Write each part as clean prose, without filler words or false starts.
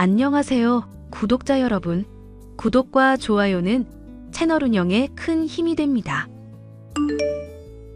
안녕하세요, 구독자 여러분. 구독과 좋아요는 채널 운영에 큰 힘이 됩니다.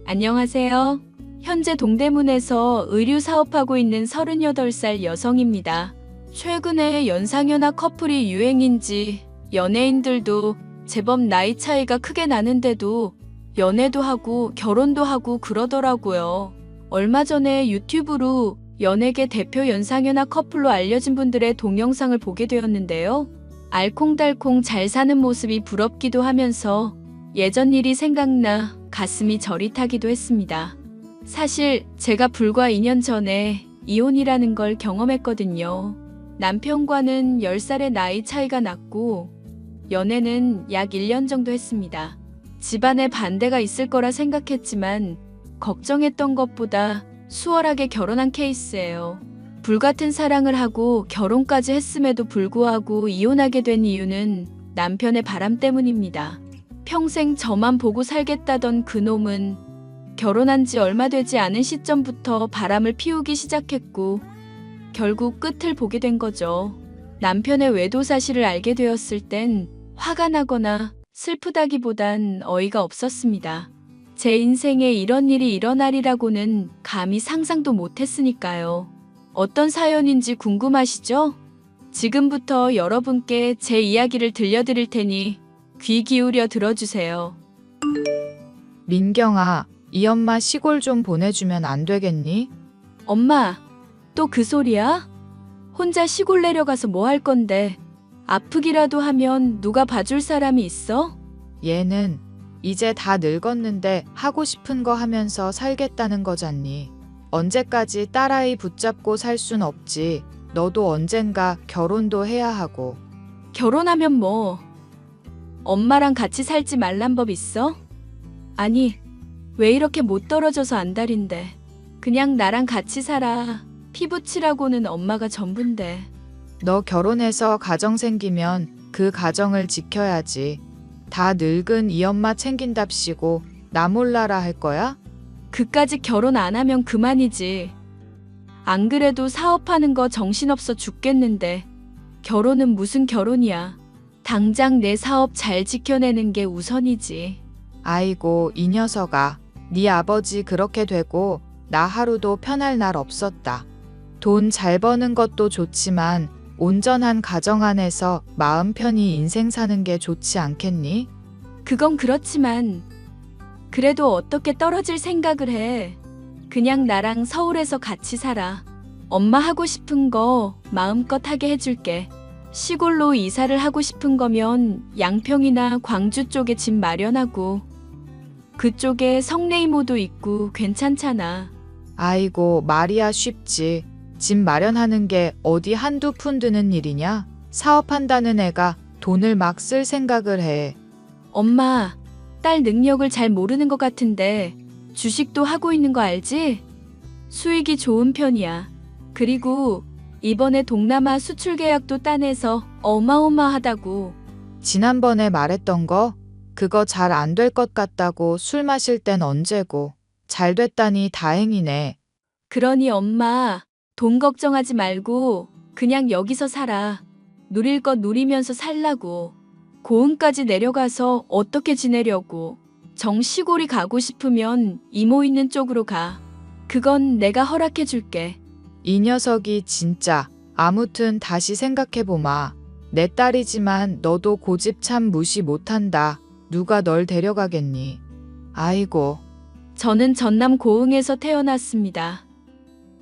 안녕하세요. 현재 동대문에서 의류 사업하고 있는 38살 여성입니다. 최근에 연상연하 커플이 유행인지 연예인들도 제법 나이 차이가 크게 나는데도 연애도 하고 결혼도 하고 그러더라고요. 얼마 전에 유튜브로 연예계 대표 연상연하 커플로 알려진 분들의 동영상을 보게 되었는데요. 알콩달콩 잘 사는 모습이 부럽기도 하면서 예전 일이 생각나 가슴이 저릿하기도 했습니다. 사실 제가 불과 2년 전에 이혼이라는 걸 경험했거든요. 남편과는 10살의 나이 차이가 났고 연애는 약 1년 정도 했습니다. 집안에 반대가 있을 거라 생각했지만 걱정했던 것보다 수월하게 결혼한 케이스예요. 불같은 사랑을 하고 결혼까지 했음에도 불구하고 이혼하게 된 이유는 남편의 바람 때문입니다. 평생 저만 보고 살겠다던 그놈은 결혼한 지 얼마 되지 않은 시점부터 바람을 피우기 시작했고 결국 끝을 보게 된 거죠. 남편의 외도 사실을 알게 되었을 땐 화가 나거나 슬프다기보단 어이가 없었습니다. 제 인생에 이런 일이 일어나리라고는 감히 상상도 못했으니까요. 어떤 사연인지 궁금하시죠? 지금부터 여러분께 제 이야기를 들려드릴 테니 귀 기울여 들어주세요. 민경아, 이 엄마 시골 좀 보내주면 안 되겠니? 엄마, 또 그 소리야? 혼자 시골 내려가서 뭐 할 건데? 아프기라도 하면 누가 봐줄 사람이 있어? 얘는 이제 다 늙었는데 하고 싶은 거 하면서 살겠다는 거잖니. 언제까지 딸아이 붙잡고 살 순 없지. 너도 언젠가 결혼도 해야 하고. 결혼하면 뭐? 엄마랑 같이 살지 말란 법 있어? 아니, 왜 이렇게 못 떨어져서 안달인데. 그냥 나랑 같이 살아. 피부치라고는 엄마가 전부인데. 너 결혼해서 가정 생기면 그 가정을 지켜야지. 다 늙은 이 엄마 챙긴답시고 나 몰라라 할 거야? 그까짓 결혼 안 하면 그만이지. 안 그래도 사업하는 거 정신없어 죽겠는데 결혼은 무슨 결혼이야. 당장 내 사업 잘 지켜내는 게 우선이지. 아이고 이 녀석아. 네 아버지 그렇게 되고 나 하루도 편할 날 없었다. 돈 잘 버는 것도 좋지만 온전한 가정 안에서 마음 편히 인생 사는 게 좋지 않겠니? 그건 그렇지만 그래도 어떻게 떨어질 생각을 해. 그냥 나랑 서울에서 같이 살아. 엄마 하고 싶은 거 마음껏 하게 해줄게. 시골로 이사를 하고 싶은 거면 양평이나 광주 쪽에 집 마련하고 그쪽에 성내 이모도 있고 괜찮잖아. 아이고 말이야 쉽지. 집 마련하는 게 어디 한두 푼 드는 일이냐? 사업한다는 애가 돈을 막 쓸 생각을 해. 엄마, 딸 능력을 잘 모르는 것 같은데 주식도 하고 있는 거 알지? 수익이 좋은 편이야. 그리고 이번에 동남아 수출 계약도 따내서 어마어마하다고. 지난번에 말했던 거? 그거 잘 안 될 것 같다고 술 마실 땐 언제고. 잘 됐다니 다행이네. 그러니 엄마, 돈 걱정하지 말고 그냥 여기서 살아. 누릴 것 누리면서 살라고. 고흥까지 내려가서 어떻게 지내려고. 정시골이 가고 싶으면 이모 있는 쪽으로 가. 그건 내가 허락해 줄게. 이 녀석이 진짜. 아무튼 다시 생각해보마. 내 딸이지만 너도 고집 참 무시 못한다. 누가 널 데려가겠니? 아이고. 저는 전남 고흥에서 태어났습니다.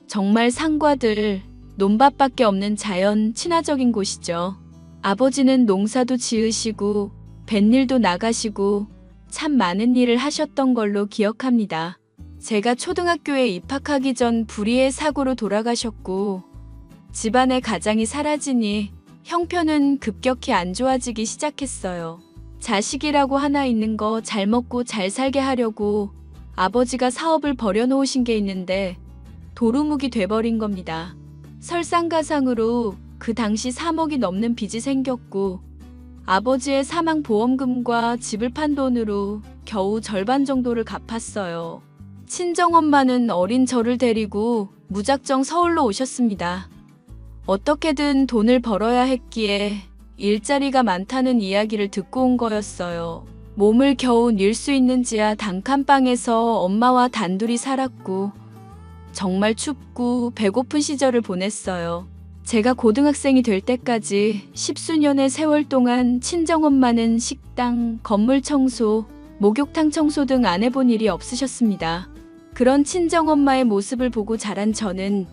정말 산과들, 논밭밖에 없는 자연 친화적인 곳이죠. 아버지는 농사도 지으시고 뱃일도 나가시고 참 많은 일을 하셨던 걸로 기억합니다. 제가 초등학교에 입학하기 전 불의의 사고로 돌아가셨고 집안의 가장이 사라지니 형편은 급격히 안 좋아지기 시작했어요. 자식이라고 하나 있는 거 잘 먹고 잘 살게 하려고 아버지가 사업을 벌여놓으신 게 있는데 도루묵이 돼버린 겁니다. 설상가상으로 그 당시 3억이 넘는 빚이 생겼고 아버지의 사망보험금과 집을 판 돈으로 겨우 절반 정도를 갚았어요. 친정엄마는 어린 저를 데리고 무작정 서울로 오셨습니다. 어떻게든 돈을 벌어야 했기에 일자리가 많다는 이야기를 듣고 온 거였어요. 몸을 겨우 닐 수 있는 지하 단칸방에서 엄마와 단둘이 살았고 정말 춥고 배고픈 시절을 보냈어요. 제가 고등학생이 될 때까지 십수년의 세월 동안 친정엄마는 식당, 건물 청소, 목욕탕 청소 등 안 해본 일이 없으셨습니다. 그런 친정엄마의 모습을 보고 자란 저는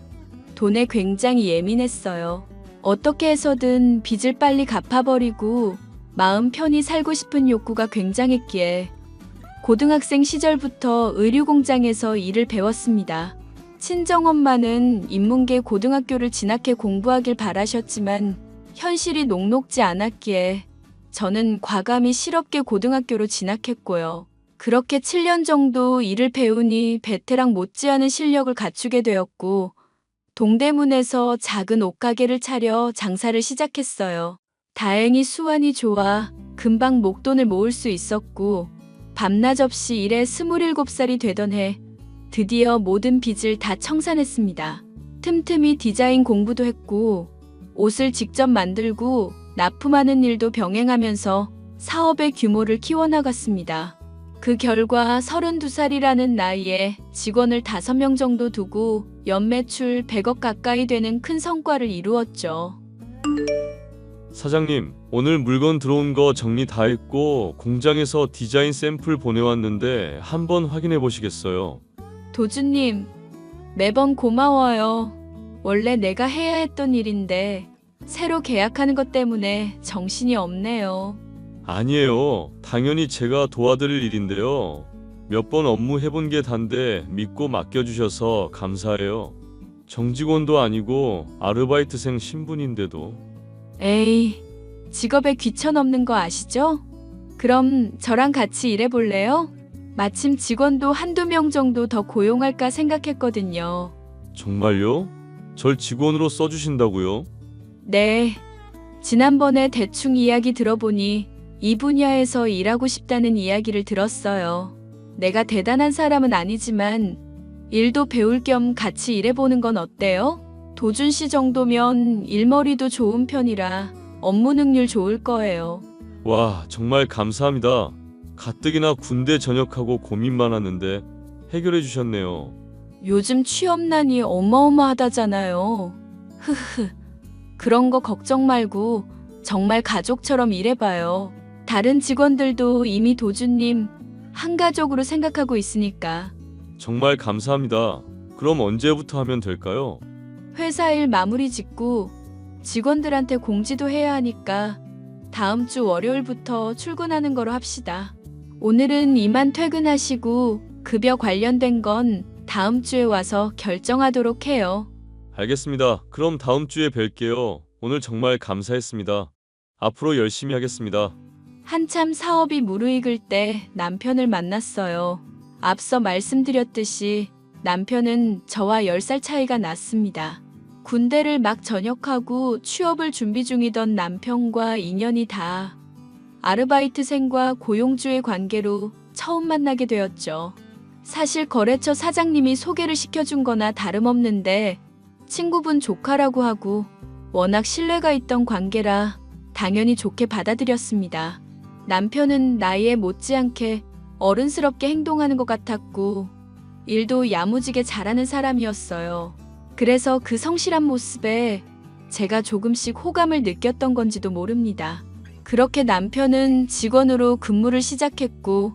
돈에 굉장히 예민했어요. 어떻게 해서든 빚을 빨리 갚아버리고 마음 편히 살고 싶은 욕구가 굉장했기에 고등학생 시절부터 의류공장에서 일을 배웠습니다. 친정엄마는 인문계 고등학교를 진학해 공부하길 바라셨지만 현실이 녹록지 않았기에 저는 과감히 실업계 고등학교로 진학했고요. 그렇게 7년 정도 일을 배우니 베테랑 못지않은 실력을 갖추게 되었고 동대문에서 작은 옷가게를 차려 장사를 시작했어요. 다행히 수완이 좋아 금방 목돈을 모을 수 있었고 밤낮 없이 일해 27살이 되던 해 드디어 모든 빚을 다 청산했습니다. 틈틈이 디자인 공부도 했고 옷을 직접 만들고 납품하는 일도 병행하면서 사업의 규모를 키워나갔습니다. 그 결과 32살이라는 나이에 직원을 5명 정도 두고 연매출 100억 가까이 되는 큰 성과를 이루었죠. 사장님, 오늘 물건 들어온 거 정리 다 했고 공장에서 디자인 샘플 보내왔는데 한번 확인해 보시겠어요? 도주님, 매번 고마워요. 원래 내가 해야 했던 일인데 새로 계약하는 것 때문에 정신이 없네요. 아니에요. 당연히 제가 도와드릴 일인데요. 몇 번 업무 해본 게 단데 믿고 맡겨주셔서 감사해요. 정직원도 아니고 아르바이트생 신분인데도. 에이, 직업에 귀천 없는 거 아시죠? 그럼 저랑 같이 일해볼래요? 마침 직원도 한두 명 정도 더 고용할까 생각했거든요. 정말요? 절 직원으로 써주신다고요? 네. 지난번에 대충 이야기 들어보니 이 분야에서 일하고 싶다는 이야기를 들었어요. 내가 대단한 사람은 아니지만 일도 배울 겸 같이 일해보는 건 어때요? 도준 씨 정도면 일머리도 좋은 편이라 업무 능률 좋을 거예요. 와, 정말 감사합니다. 가뜩이나 군대 전역하고 고민 많았는데 해결해 주셨네요. 요즘 취업난이 어마어마하다잖아요. 흐흐. 그런 거 걱정 말고 정말 가족처럼 일해봐요. 다른 직원들도 이미 도준님 한 가족으로 생각하고 있으니까. 정말 감사합니다. 그럼 언제부터 하면 될까요? 회사 일 마무리 짓고 직원들한테 공지도 해야 하니까 다음 주 월요일부터 출근하는 거로 합시다. 오늘은 이만 퇴근하시고 급여 관련된 건 다음 주에 와서 결정하도록 해요. 알겠습니다. 그럼 다음 주에 뵐게요. 오늘 정말 감사했습니다. 앞으로 열심히 하겠습니다. 한참 사업이 무르익을 때 남편을 만났어요. 앞서 말씀드렸듯이 남편은 저와 10살 차이가 났습니다. 군대를 막 전역하고 취업을 준비 중이던 남편과 인연이 다 아르바이트생과 고용주의 관계로 처음 만나게 되었죠. 사실 거래처 사장님이 소개를 시켜준 거나 다름없는데 친구분 조카라고 하고 워낙 신뢰가 있던 관계라 당연히 좋게 받아들였습니다. 남편은 나이에 못지않게 어른스럽게 행동하는 것 같았고 일도 야무지게 잘하는 사람이었어요. 그래서 그 성실한 모습에 제가 조금씩 호감을 느꼈던 건지도 모릅니다. 그렇게 남편은 직원으로 근무를 시작했고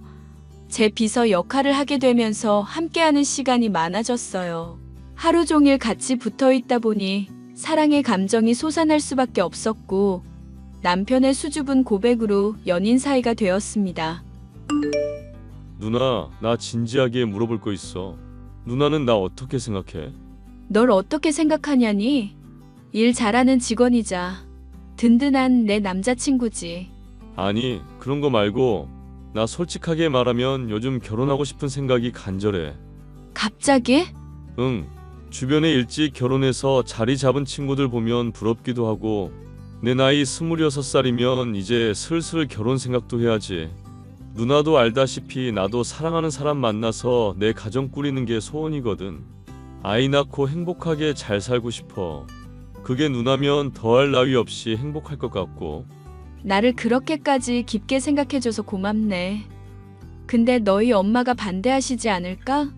제 비서 역할을 하게 되면서 함께하는 시간이 많아졌어요. 하루 종일 같이 붙어 있다 보니 사랑의 감정이 솟아날 수밖에 없었고 남편의 수줍은 고백으로 연인 사이가 되었습니다. 누나, 나 진지하게 물어볼 거 있어. 누나는 나 어떻게 생각해? 널 어떻게 생각하냐니? 일 잘하는 직원이자 든든한 내 남자친구지. 아니, 그런 거 말고 나 솔직하게 말하면 요즘 결혼하고 싶은 생각이 간절해. 갑자기? 응, 주변에 일찍 결혼해서 자리 잡은 친구들 보면 부럽기도 하고 내 나이 26살이면 이제 슬슬 결혼 생각도 해야지. 누나도 알다시피 나도 사랑하는 사람 만나서 내 가정 꾸리는 게 소원이거든. 아이 낳고 행복하게 잘 살고 싶어. 그게 누나면 더할 나위 없이 행복할 것 같고. 나를 그렇게까지 깊게 생각해줘서 고맙네. 근데 너희 엄마가 반대하시지 않을까?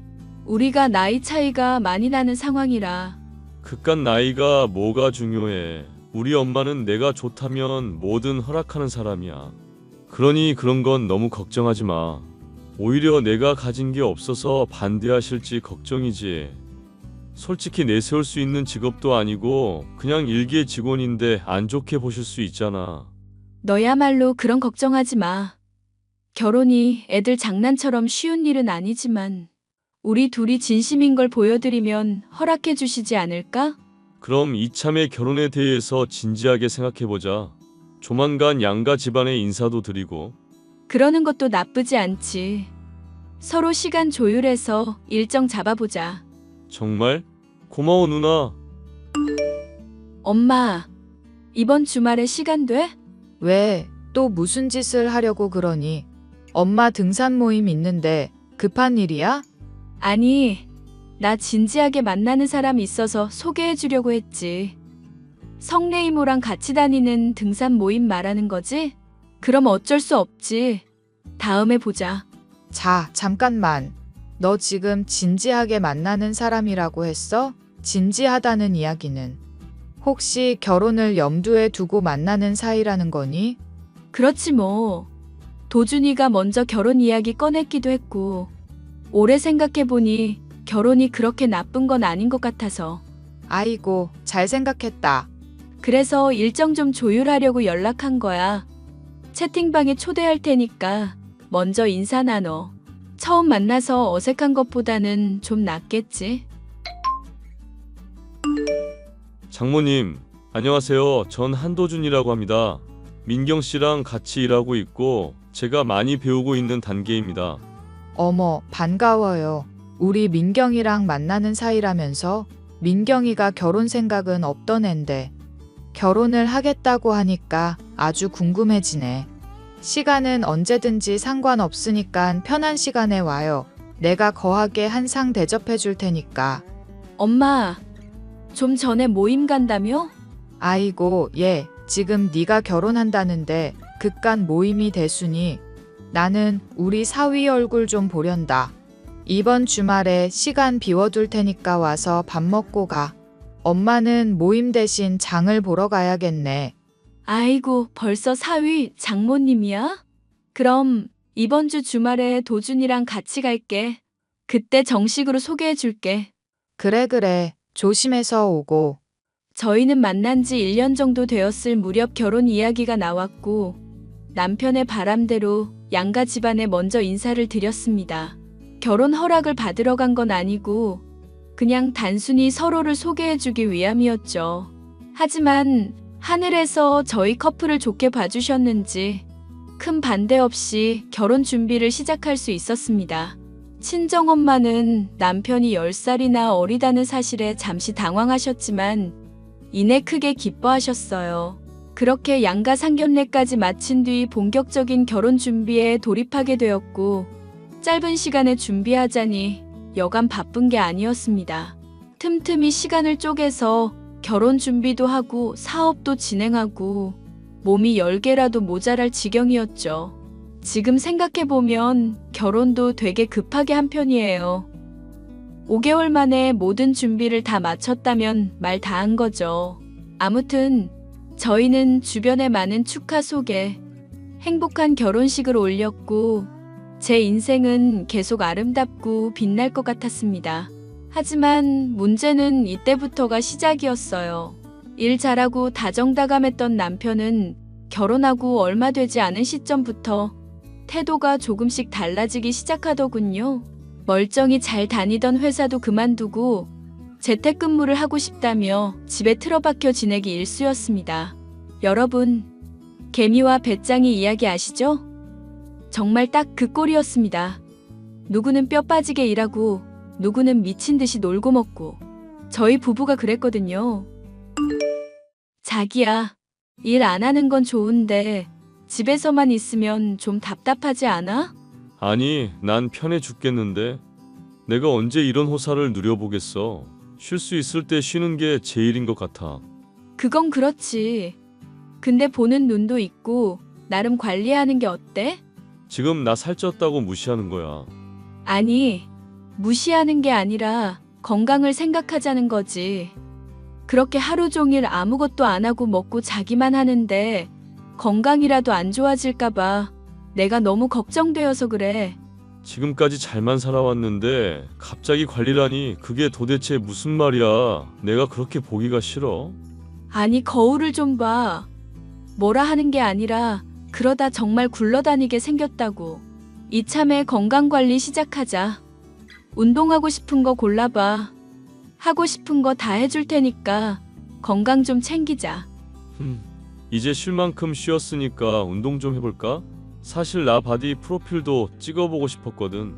우리가 나이 차이가 많이 나는 상황이라. 그깟 나이가 뭐가 중요해. 우리 엄마는 내가 좋다면 뭐든 허락하는 사람이야. 그러니 그런 건 너무 걱정하지 마. 오히려 내가 가진 게 없어서 반대하실지 걱정이지. 솔직히 내세울 수 있는 직업도 아니고 그냥 일개 직원인데 안 좋게 보실 수 있잖아. 너야말로 그런 걱정하지 마. 결혼이 애들 장난처럼 쉬운 일은 아니지만 우리 둘이 진심인 걸 보여드리면 허락해 주시지 않을까? 그럼 이참에 결혼에 대해서 진지하게 생각해보자. 조만간 양가 집안에 인사도 드리고. 그러는 것도 나쁘지 않지. 서로 시간 조율해서 일정 잡아보자. 정말? 고마워 누나. 엄마, 이번 주말에 시간 돼? 왜 또 무슨 짓을 하려고 그러니? 엄마 등산 모임 있는데 급한 일이야? 아니, 나 진지하게 만나는 사람 있어서 소개해 주려고 했지. 성내 이모랑 같이 다니는 등산 모임 말하는 거지? 그럼 어쩔 수 없지. 다음에 보자. 자, 잠깐만. 너 지금 진지하게 만나는 사람이라고 했어? 진지하다는 이야기는 혹시 결혼을 염두에 두고 만나는 사이라는 거니? 그렇지 뭐. 도준이가 먼저 결혼 이야기 꺼냈기도 했고 오래 생각해보니 결혼이 그렇게 나쁜 건 아닌 것 같아서. 아이고, 잘 생각했다. 그래서 일정 좀 조율하려고 연락한 거야. 채팅방에 초대할 테니까 먼저 인사 나눠. 처음 만나서 어색한 것보다는 좀 낫겠지? 장모님, 안녕하세요. 전 한도준이라고 합니다. 민경 씨랑 같이 일하고 있고 제가 많이 배우고 있는 단계입니다. 어머, 반가워요. 우리 민경이랑 만나는 사이라면서? 민경이가 결혼 생각은 없던 앤데 결혼을 하겠다고 하니까 아주 궁금해지네. 시간은 언제든지 상관없으니까 편한 시간에 와요. 내가 거하게 한 상 대접해 줄 테니까. 엄마, 좀 전에 모임 간다며? 아이고, 얘 지금 네가 결혼한다는데 그깟 모임이 대수니. 나는 우리 사위 얼굴 좀 보련다. 이번 주말에 시간 비워둘 테니까 와서 밥 먹고 가. 엄마는 모임 대신 장을 보러 가야겠네. 아이고, 벌써 사위 장모님이야? 그럼 이번 주 주말에 도준이랑 같이 갈게. 그때 정식으로 소개해 줄게. 그래. 조심해서 오고. 저희는 만난 지 1년 정도 되었을 무렵 결혼 이야기가 나왔고 남편의 바람대로 양가 집안에 먼저 인사를 드렸습니다. 결혼 허락을 받으러 간 건 아니고 그냥 단순히 서로를 소개해주기 위함이었죠. 하지만 하늘에서 저희 커플을 좋게 봐주셨는지 큰 반대 없이 결혼 준비를 시작할 수 있었습니다. 친정엄마는 남편이 10살이나 어리다는 사실에 잠시 당황하셨지만 이내 크게 기뻐하셨어요. 그렇게 양가 상견례까지 마친 뒤 본격적인 결혼 준비에 돌입하게 되었고 짧은 시간에 준비하자니 여간 바쁜 게 아니었습니다. 틈틈이 시간을 쪼개서 결혼 준비도 하고 사업도 진행하고 몸이 10개라도 모자랄 지경이었죠. 지금 생각해보면 결혼도 되게 급하게 한 편이에요. 5개월 만에 모든 준비를 다 마쳤다면 말 다 한 거죠. 아무튼 저희는 주변에 많은 축하 소개, 행복한 결혼식을 올렸고 제 인생은 계속 아름답고 빛날 것 같았습니다. 하지만 문제는 이때부터가 시작이었어요. 일 잘하고 다정다감했던 남편은 결혼하고 얼마 되지 않은 시점부터 태도가 조금씩 달라지기 시작하더군요. 멀쩡히 잘 다니던 회사도 그만두고 재택근무를 하고 싶다며 집에 틀어박혀 지내기 일쑤였습니다. 여러분, 개미와 배짱이 이야기 아시죠? 정말 딱 그 꼴이었습니다. 누구는 뼈 빠지게 일하고 누구는 미친 듯이 놀고 먹고 저희 부부가 그랬거든요. 자기야, 일 안 하는 건 좋은데 집에서만 있으면 좀 답답하지 않아? 아니, 난 편해 죽겠는데. 내가 언제 이런 호사를 누려보겠어. 쉴 수 있을 때 쉬는 게 제일인 것 같아. 그건 그렇지. 근데 보는 눈도 있고 나름 관리하는 게 어때? 지금 나 살쪘다고 무시하는 거야. 아니, 무시하는 게 아니라 건강을 생각하자는 거지. 그렇게 하루 종일 아무것도 안 하고 먹고 자기만 하는데 건강이라도 안 좋아질까봐 내가 너무 걱정되어서 그래. 지금까지 잘만 살아왔는데 갑자기 관리라니 그게 도대체 무슨 말이야. 내가 그렇게 보기가 싫어. 아니, 거울을 좀 봐. 뭐라 하는 게 아니라 그러다 정말 굴러다니게 생겼다고. 이참에 건강관리 시작하자. 운동하고 싶은 거 골라봐. 하고 싶은 거 다 해줄 테니까 건강 좀 챙기자. 이제 쉴 만큼 쉬었으니까 운동 좀 해볼까? 사실 나 바디 프로필도 찍어보고 싶었거든.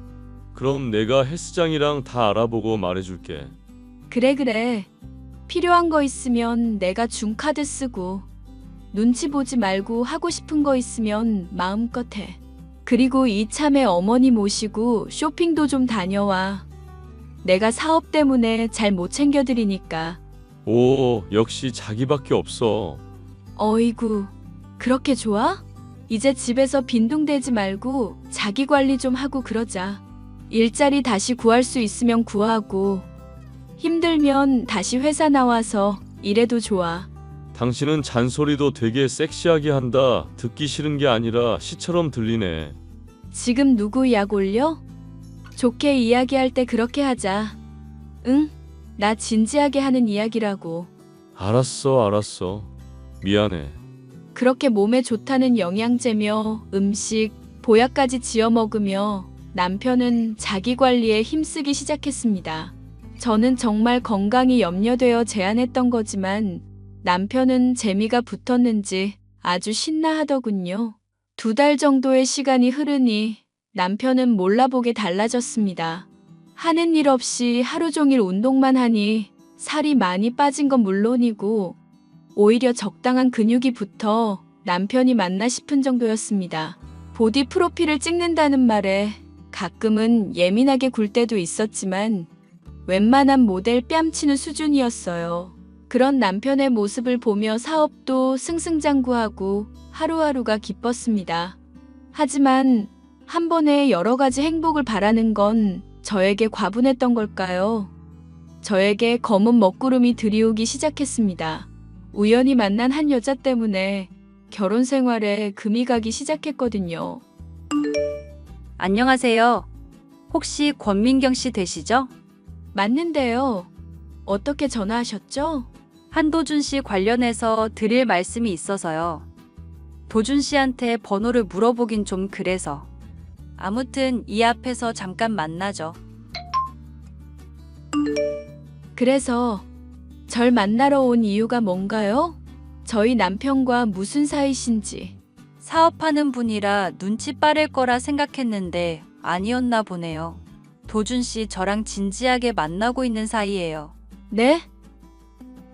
그럼 내가 헬스장이랑 다 알아보고 말해줄게. 그래. 필요한 거 있으면 내가 준 카드 쓰고 눈치 보지 말고 하고 싶은 거 있으면 마음껏 해. 그리고 이참에 어머니 모시고 쇼핑도 좀 다녀와. 내가 사업 때문에 잘 못 챙겨드리니까. 오, 역시 자기밖에 없어. 어이구, 그렇게 좋아? 이제 집에서 빈둥대지 말고 자기 관리 좀 하고 그러자. 일자리 다시 구할 수 있으면 구하고 힘들면 다시 회사 나와서 일해도 좋아. 당신은 잔소리도 되게 섹시하게 한다. 듣기 싫은 게 아니라 시처럼 들리네. 지금 누구 약 올려? 좋게 이야기할 때 그렇게 하자. 응? 나 진지하게 하는 이야기라고. 알았어. 미안해. 그렇게 몸에 좋다는 영양제며 음식, 보약까지 지어 먹으며 남편은 자기 관리에 힘쓰기 시작했습니다. 저는 정말 건강이 염려되어 제안했던 거지만 남편은 재미가 붙었는지 아주 신나하더군요. 2달 정도의 시간이 흐르니 남편은 몰라보게 달라졌습니다. 하는 일 없이 하루 종일 운동만 하니 살이 많이 빠진 건 물론이고 오히려 적당한 근육이 붙어 남편이 맞나 싶은 정도였습니다. 보디 프로필을 찍는다는 말에 가끔은 예민하게 굴 때도 있었지만 웬만한 모델 뺨치는 수준이었어요. 그런 남편의 모습을 보며 사업도 승승장구하고 하루하루가 기뻤습니다. 하지만 한 번에 여러 가지 행복을 바라는 건 저에게 과분했던 걸까요? 저에게 검은 먹구름이 들이오기 시작했습니다. 우연히 만난 한 여자 때문에 결혼 생활에 금이 가기 시작했거든요. 안녕하세요. 혹시 권민경 씨 되시죠? 맞는데요. 어떻게 전화하셨죠? 한도준 씨 관련해서 드릴 말씀이 있어서요. 도준 씨한테 번호를 물어보긴 좀 그래서. 아무튼 이 앞에서 잠깐 만나죠. 그래서 절 만나러 온 이유가 뭔가요? 저희 남편과 무슨 사이신지. 사업하는 분이라 눈치 빠를 거라 생각했는데 아니었나 보네요. 도준 씨 저랑 진지하게 만나고 있는 사이예요. 네?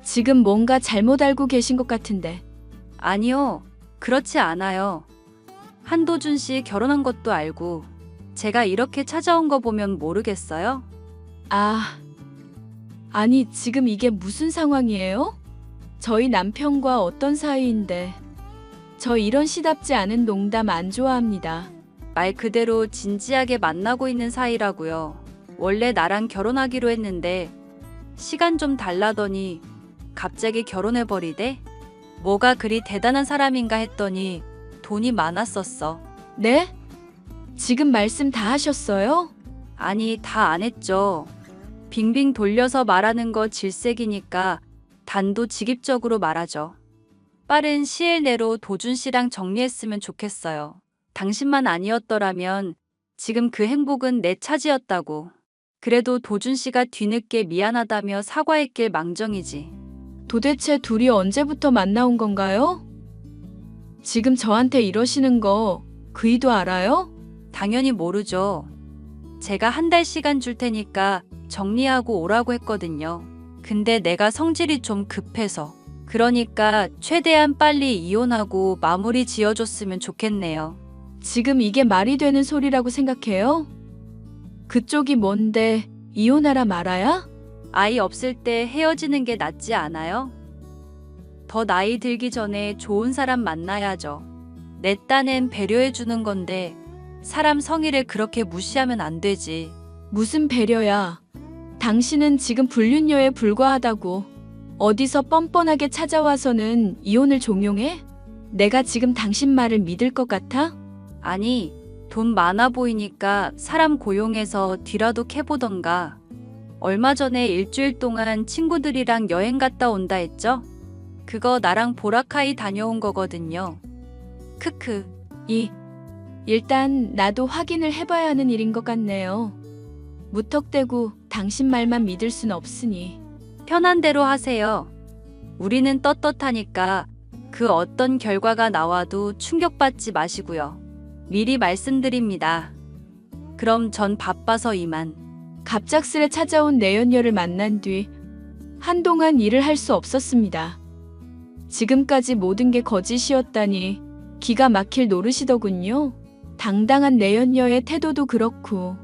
지금 뭔가 잘못 알고 계신 것 같은데. 아니요, 그렇지 않아요. 한도준 씨 결혼한 것도 알고 제가 이렇게 찾아온 거 보면 모르겠어요? 아니, 지금 이게 무슨 상황이에요? 저희 남편과 어떤 사이인데. 저 이런 시답지 않은 농담 안 좋아합니다. 말 그대로 진지하게 만나고 있는 사이라고요. 원래 나랑 결혼하기로 했는데 시간 좀 달라더니 갑자기 결혼해버리대? 뭐가 그리 대단한 사람인가 했더니 돈이 많았었어. 네? 지금 말씀 다 하셨어요? 아니, 다 안 했죠. 빙빙 돌려서 말하는 거 질색이니까 단도직입적으로 말하죠. 빠른 시일 내로 도준 씨랑 정리했으면 좋겠어요. 당신만 아니었더라면 지금 그 행복은 내 차지였다고. 그래도 도준 씨가 뒤늦게 미안하다며 사과했길 망정이지. 도대체 둘이 언제부터 만나온 건가요? 지금 저한테 이러시는 거 그이도 알아요? 당연히 모르죠. 제가 한 달 시간 줄 테니까 정리하고 오라고 했거든요. 근데 내가 성질이 좀 급해서. 그러니까 최대한 빨리 이혼하고 마무리 지어줬으면 좋겠네요. 지금 이게 말이 되는 소리라고 생각해요? 그쪽이 뭔데 이혼하라 말아야? 아이 없을 때 헤어지는 게 낫지 않아요? 더 나이 들기 전에 좋은 사람 만나야죠. 내 딴엔 배려해 주는 건데 사람 성의를 그렇게 무시하면 안 되지. 무슨 배려야. 당신은 지금 불륜녀에 불과하다고. 어디서 뻔뻔하게 찾아와서는 이혼을 종용해? 내가 지금 당신 말을 믿을 것 같아? 아니, 돈 많아 보이니까 사람 고용해서 뒤라도 캐보던가. 얼마 전에 일주일 동안 친구들이랑 여행 갔다 온다 했죠? 그거 나랑 보라카이 다녀온 거거든요. 크크. 일단 나도 확인을 해봐야 하는 일인 것 같네요. 무턱대고 당신 말만 믿을 순 없으니. 편한 대로 하세요. 우리는 떳떳하니까 그 어떤 결과가 나와도 충격받지 마시고요. 미리 말씀드립니다. 그럼 전 바빠서 이만. 갑작스레 찾아온 내연녀를 만난 뒤 한동안 일을 할 수 없었습니다. 지금까지 모든 게 거짓이었다니 기가 막힐 노릇이더군요. 당당한 내연녀의 태도도 그렇고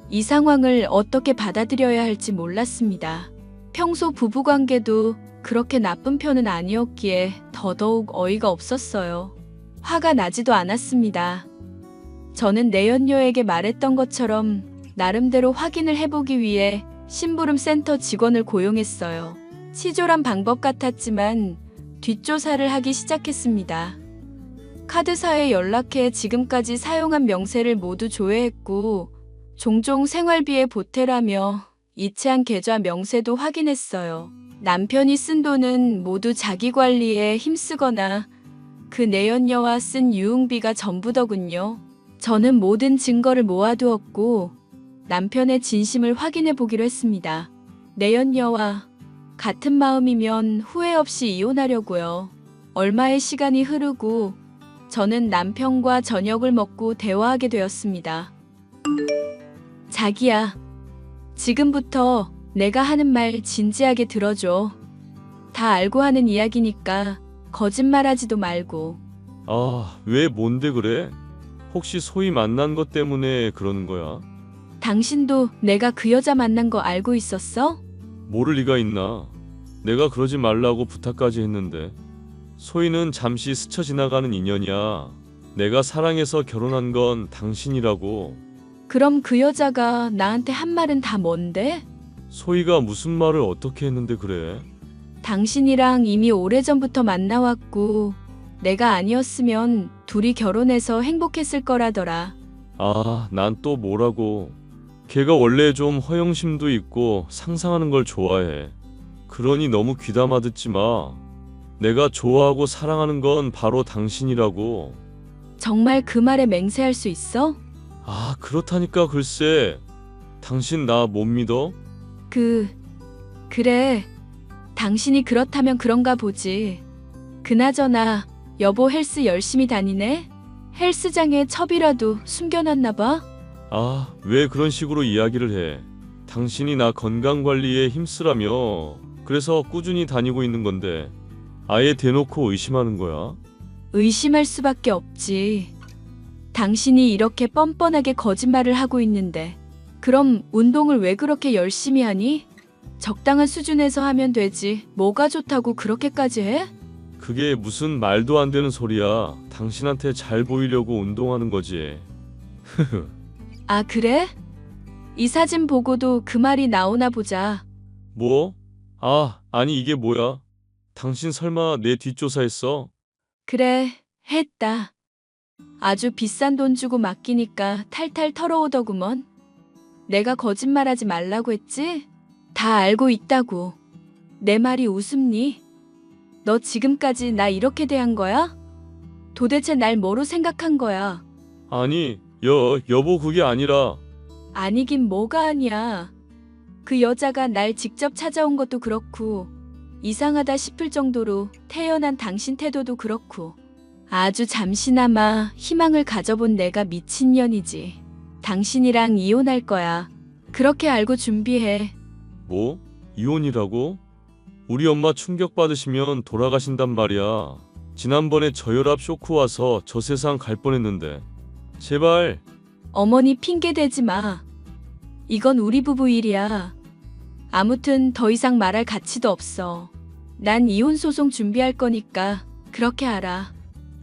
이 상황을 어떻게 받아들여야 할지 몰랐습니다. 평소 부부관계도 그렇게 나쁜 편은 아니었기에 더더욱 어이가 없었어요. 화가 나지도 않았습니다. 저는 내연녀에게 말했던 것처럼 나름대로 확인을 해보기 위해 심부름 센터 직원을 고용했어요. 치졸한 방법 같았지만 뒷조사를 하기 시작했습니다. 카드사에 연락해 지금까지 사용한 명세를 모두 조회했고 종종 생활비에 보태라며 이체한 계좌 명세도 확인했어요. 남편이 쓴 돈은 모두 자기 관리에 힘쓰거나 그 내연녀와 쓴 유흥비가 전부더군요. 저는 모든 증거를 모아두었고 남편의 진심을 확인해 보기로 했습니다. 내연녀와 같은 마음이면 후회 없이 이혼하려고요. 얼마의 시간이 흐르고 저는 남편과 저녁을 먹고 대화하게 되었습니다. 자기야, 지금부터 내가 하는 말 진지하게 들어줘. 다 알고 하는 이야기니까 거짓말하지도 말고. 아, 왜 뭔데 그래? 혹시 소희 만난 것 때문에 그러는 거야? 당신도 내가 그 여자 만난 거 알고 있었어? 모를 리가 있나? 내가 그러지 말라고 부탁까지 했는데. 소희는 잠시 스쳐 지나가는 인연이야. 내가 사랑해서 결혼한 건 당신이라고. 그럼 그 여자가 나한테 한 말은 다 뭔데? 소희가 무슨 말을 어떻게 했는데 그래? 당신이랑 이미 오래전부터 만나왔고 내가 아니었으면 둘이 결혼해서 행복했을 거라더라. 아, 난 또 뭐라고. 걔가 원래 좀 허영심도 있고 상상하는 걸 좋아해. 그러니 너무 귀담아 듣지 마. 내가 좋아하고 사랑하는 건 바로 당신이라고. 정말 그 말에 맹세할 수 있어? 아, 그렇다니까 글쎄. 당신 나 못 믿어? 그래. 당신이 그렇다면 그런가 보지. 그나저나 여보 헬스 열심히 다니네? 헬스장에 첩이라도 숨겨놨나 봐? 아, 왜 그런 식으로 이야기를 해? 당신이 나 건강관리에 힘쓰라며. 그래서 꾸준히 다니고 있는 건데 아예 대놓고 의심하는 거야? 의심할 수밖에 없지. 당신이 이렇게 뻔뻔하게 거짓말을 하고 있는데 그럼 운동을 왜 그렇게 열심히 하니? 적당한 수준에서 하면 되지. 뭐가 좋다고 그렇게까지 해? 그게 무슨 말도 안 되는 소리야. 당신한테 잘 보이려고 운동하는 거지. 아, 그래? 이 사진 보고도 그 말이 나오나 보자. 뭐? 아, 아니 이게 뭐야? 당신 설마 내 뒷조사했어? 그래, 했다. 아주 비싼 돈 주고 맡기니까 탈탈 털어오더구먼. 내가 거짓말하지 말라고 했지? 다 알고 있다고. 내 말이 우습니? 너 지금까지 나 이렇게 대한 거야? 도대체 날 뭐로 생각한 거야? 아니, 여보 그게 아니라. 아니긴 뭐가 아니야. 그 여자가 날 직접 찾아온 것도 그렇고 이상하다 싶을 정도로 태연한 당신 태도도 그렇고 아주 잠시나마 희망을 가져본 내가 미친년이지. 당신이랑 이혼할 거야. 그렇게 알고 준비해. 뭐? 이혼이라고? 우리 엄마 충격받으시면 돌아가신단 말이야. 지난번에 저혈압 쇼크 와서 저 세상 갈 뻔했는데. 제발. 어머니 핑계 대지 마. 이건 우리 부부 일이야. 아무튼 더 이상 말할 가치도 없어. 난 이혼 소송 준비할 거니까 그렇게 알아.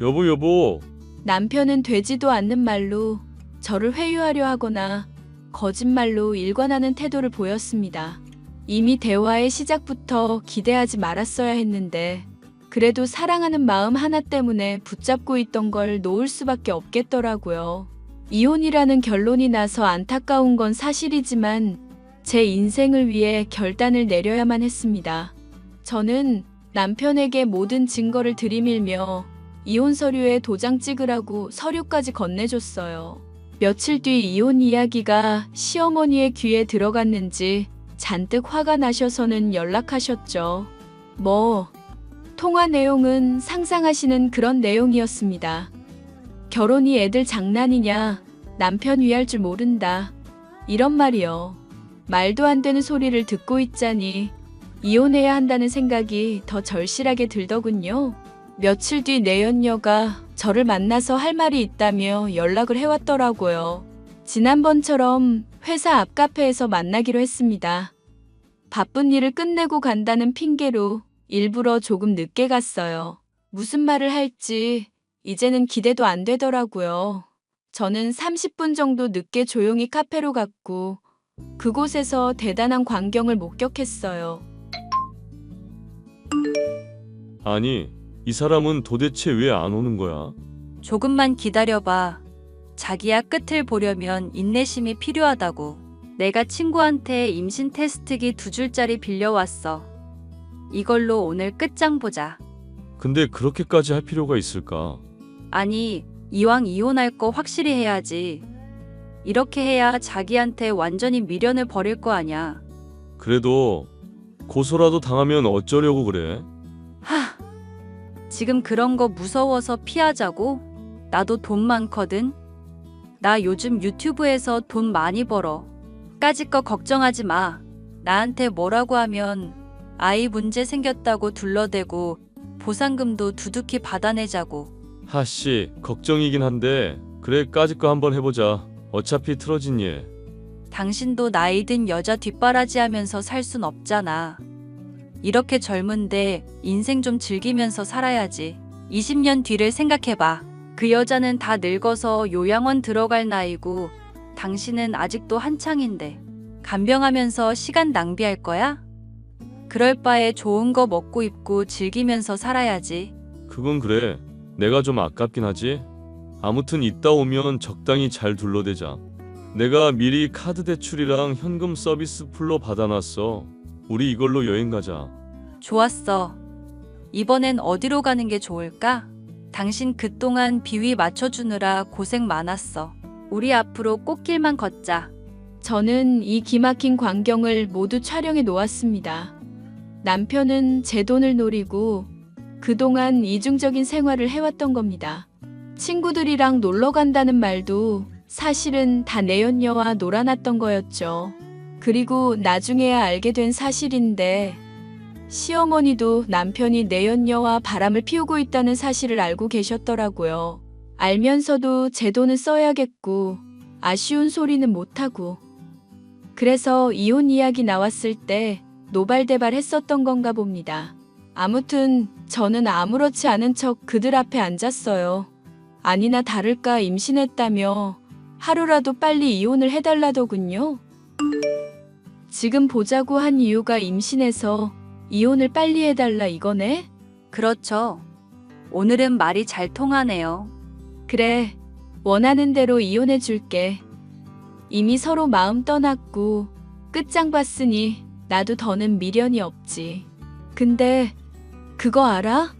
여보. 남편은 되지도 않는 말로 저를 회유하려 하거나 거짓말로 일관하는 태도를 보였습니다. 이미 대화의 시작부터 기대하지 말았어야 했는데 그래도 사랑하는 마음 하나 때문에 붙잡고 있던 걸 놓을 수밖에 없겠더라고요. 이혼이라는 결론이 나서 안타까운 건 사실이지만 제 인생을 위해 결단을 내려야만 했습니다. 저는 남편에게 모든 증거를 들이밀며 이혼 서류에 도장 찍으라고 서류까지 건네줬어요. 며칠 뒤 이혼 이야기가 시어머니의 귀에 들어갔는지 잔뜩 화가 나셔서는 연락하셨죠. 통화 내용은 상상하시는 그런 내용이었습니다. 결혼이 애들 장난이냐? 남편 위할 줄 모른다. 이런 말이요. 말도 안 되는 소리를 듣고 있자니 이혼해야 한다는 생각이 더 절실하게 들더군요. 며칠 뒤 내연녀가 저를 만나서 할 말이 있다며 연락을 해왔더라고요. 지난번처럼 회사 앞 카페에서 만나기로 했습니다. 바쁜 일을 끝내고 간다는 핑계로 일부러 조금 늦게 갔어요. 무슨 말을 할지 이제는 기대도 안 되더라고요. 저는 30분 정도 늦게 조용히 카페로 갔고 그곳에서 대단한 광경을 목격했어요. 아니, 이 사람은 도대체 왜 안 오는 거야? 조금만 기다려봐. 자기야, 끝을 보려면 인내심이 필요하다고. 내가 친구한테 임신 테스트기 2줄짜리 빌려왔어. 이걸로 오늘 끝장 보자. 근데 그렇게까지 할 필요가 있을까? 아니, 이왕 이혼할 거 확실히 해야지. 이렇게 해야 자기한테 완전히 미련을 버릴 거 아냐. 그래도 고소라도 당하면 어쩌려고 그래? 지금 그런 거 무서워서 피하자고? 나도 돈 많거든. 나 요즘 유튜브에서 돈 많이 벌어. 까짓 거 걱정하지 마. 나한테 뭐라고 하면 아이 문제 생겼다고 둘러대고 보상금도 두둑히 받아내자고. 하씨, 걱정이긴 한데 그래 까짓 거 한번 해보자. 어차피 틀어진 예. 당신도 나이 든 여자 뒷바라지 하면서 살 순 없잖아. 이렇게 젊은데 인생 좀 즐기면서 살아야지. 20년 뒤를 생각해봐. 그 여자는 다 늙어서 요양원 들어갈 나이고 당신은 아직도 한창인데 간병하면서 시간 낭비할 거야? 그럴 바에 좋은 거 먹고 입고 즐기면서 살아야지. 그건 그래. 내가 좀 아깝긴 하지. 아무튼 이따 오면 적당히 잘 둘러대자. 내가 미리 카드 대출이랑 현금 서비스 풀로 받아놨어. 우리 이걸로 여행 가자. 좋았어. 이번엔 어디로 가는 게 좋을까? 당신 그동안 비위 맞춰주느라 고생 많았어. 우리 앞으로 꽃길만 걷자. 저는 이 기막힌 광경을 모두 촬영해 놓았습니다. 남편은 제 돈을 노리고 그동안 이중적인 생활을 해왔던 겁니다. 친구들이랑 놀러 간다는 말도 사실은 다 내연녀와 놀아놨던 거였죠. 그리고 나중에야 알게 된 사실인데 시어머니도 남편이 내연녀와 바람을 피우고 있다는 사실을 알고 계셨더라고요. 알면서도 제 돈을 써야겠고 아쉬운 소리는 못하고 그래서 이혼 이야기 나왔을 때 노발대발 했었던 건가 봅니다. 아무튼 저는 아무렇지 않은 척 그들 앞에 앉았어요. 아니나 다를까 임신했다며 하루라도 빨리 이혼을 해달라더군요. 지금 보자고 한 이유가 임신해서 이혼을 빨리 해달라 이거네? 그렇죠. 오늘은 말이 잘 통하네요. 그래, 원하는 대로 이혼해 줄게. 이미 서로 마음 떠났고 끝장 봤으니 나도 더는 미련이 없지. 근데 그거 알아?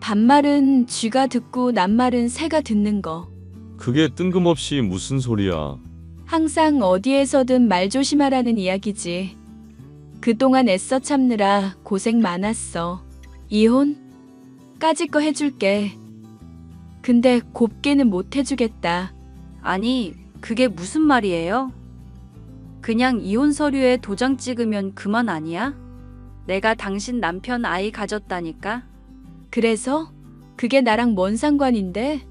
반말은 쥐가 듣고 낱말은 새가 듣는 거. 그게 뜬금없이 무슨 소리야. 항상 어디에서든 말 조심하라는 이야기지. 그동안 애써 참느라 고생 많았어. 이혼? 까짓 거 해줄게. 근데 곱게는 못 해주겠다. 아니, 그게 무슨 말이에요? 그냥 이혼 서류에 도장 찍으면 그만 아니야? 내가 당신 남편 아이 가졌다니까? 그래서? 그게 나랑 뭔 상관인데?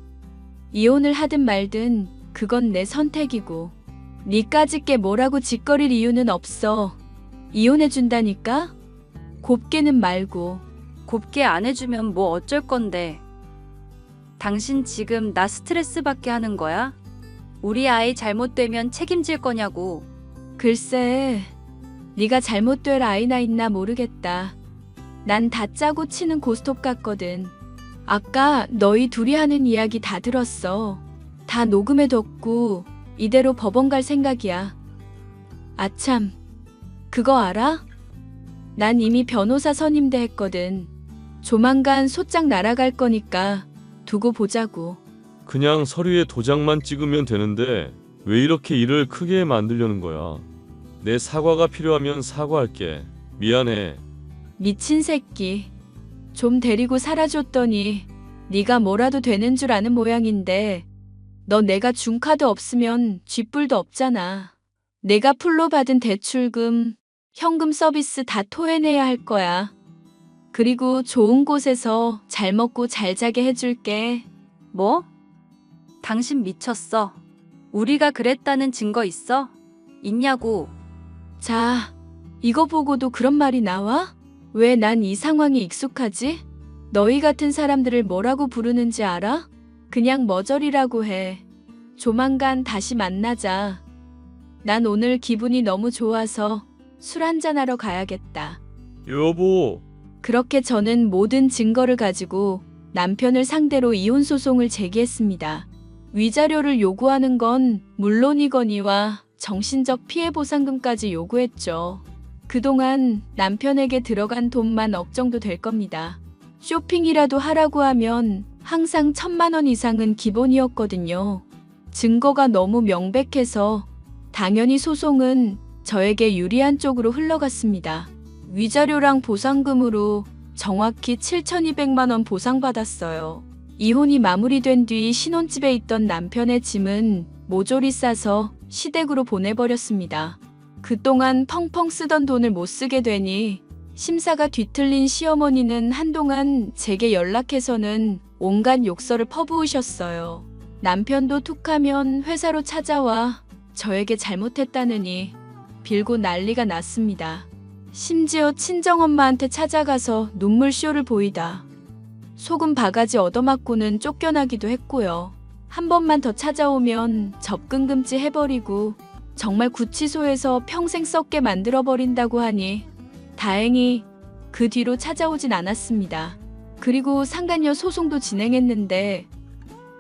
이혼을 하든 말든 그건 내 선택이고 니까짓 게 뭐라고 짓거릴 이유는 없어. 이혼해준다니까? 곱게는 말고. 곱게 안 해주면 뭐 어쩔 건데. 당신 지금 나 스트레스 받게 하는 거야? 우리 아이 잘못되면 책임질 거냐고. 글쎄, 네가 잘못될 아이나 있나 모르겠다. 난 다 짜고 치는 고스톱 같거든. 아까 너희 둘이 하는 이야기 다 들었어. 다 녹음해뒀고 이대로 법원 갈 생각이야. 아참, 그거 알아? 난 이미 변호사 선임대 했거든. 조만간 소장 날아갈 거니까 두고 보자고. 그냥 서류에 도장만 찍으면 되는데 왜 이렇게 일을 크게 만들려는 거야? 내 사과가 필요하면 사과할게. 미안해. 미친 새끼. 좀 데리고 살아줬더니 네가 뭐라도 되는 줄 아는 모양인데 너 내가 준 카드 없으면 쥐뿔도 없잖아. 내가 풀로 받은 대출금, 현금 서비스 다 토해내야 할 거야. 그리고 좋은 곳에서 잘 먹고 잘 자게 해줄게. 뭐? 당신 미쳤어. 우리가 그랬다는 증거 있어? 있냐고. 자, 이거 보고도 그런 말이 나와? 왜 난 이 상황이 익숙하지? 너희 같은 사람들을 뭐라고 부르는지 알아? 그냥 머저리라고 해. 조만간 다시 만나자. 난 오늘 기분이 너무 좋아서 술 한잔하러 가야겠다. 여보. 그렇게 저는 모든 증거를 가지고 남편을 상대로 이혼 소송을 제기했습니다. 위자료를 요구하는 건 물론이거니와 정신적 피해 보상금까지 요구했죠. 그동안 남편에게 들어간 돈만 억 정도 될 겁니다. 쇼핑이라도 하라고 하면 항상 1,000만 원 이상은 기본이었거든요. 증거가 너무 명백해서 당연히 소송은 저에게 유리한 쪽으로 흘러갔습니다. 위자료랑 보상금으로 정확히 7,200만 원 보상받았어요. 이혼이 마무리된 뒤 신혼집에 있던 남편의 짐은 모조리 싸서 시댁으로 보내버렸습니다. 그동안 펑펑 쓰던 돈을 못 쓰게 되니 심사가 뒤틀린 시어머니는 한동안 제게 연락해서는 온갖 욕설을 퍼부으셨어요. 남편도 툭하면 회사로 찾아와 저에게 잘못했다느니 빌고 난리가 났습니다. 심지어 친정엄마한테 찾아가서 눈물쇼를 보이다. 속은 바가지 얻어맞고는 쫓겨나기도 했고요. 한 번만 더 찾아오면 접근금지 해버리고 정말 구치소에서 평생 썩게 만들어버린다고 하니 다행히 그 뒤로 찾아오진 않았습니다. 그리고 상간녀 소송도 진행했는데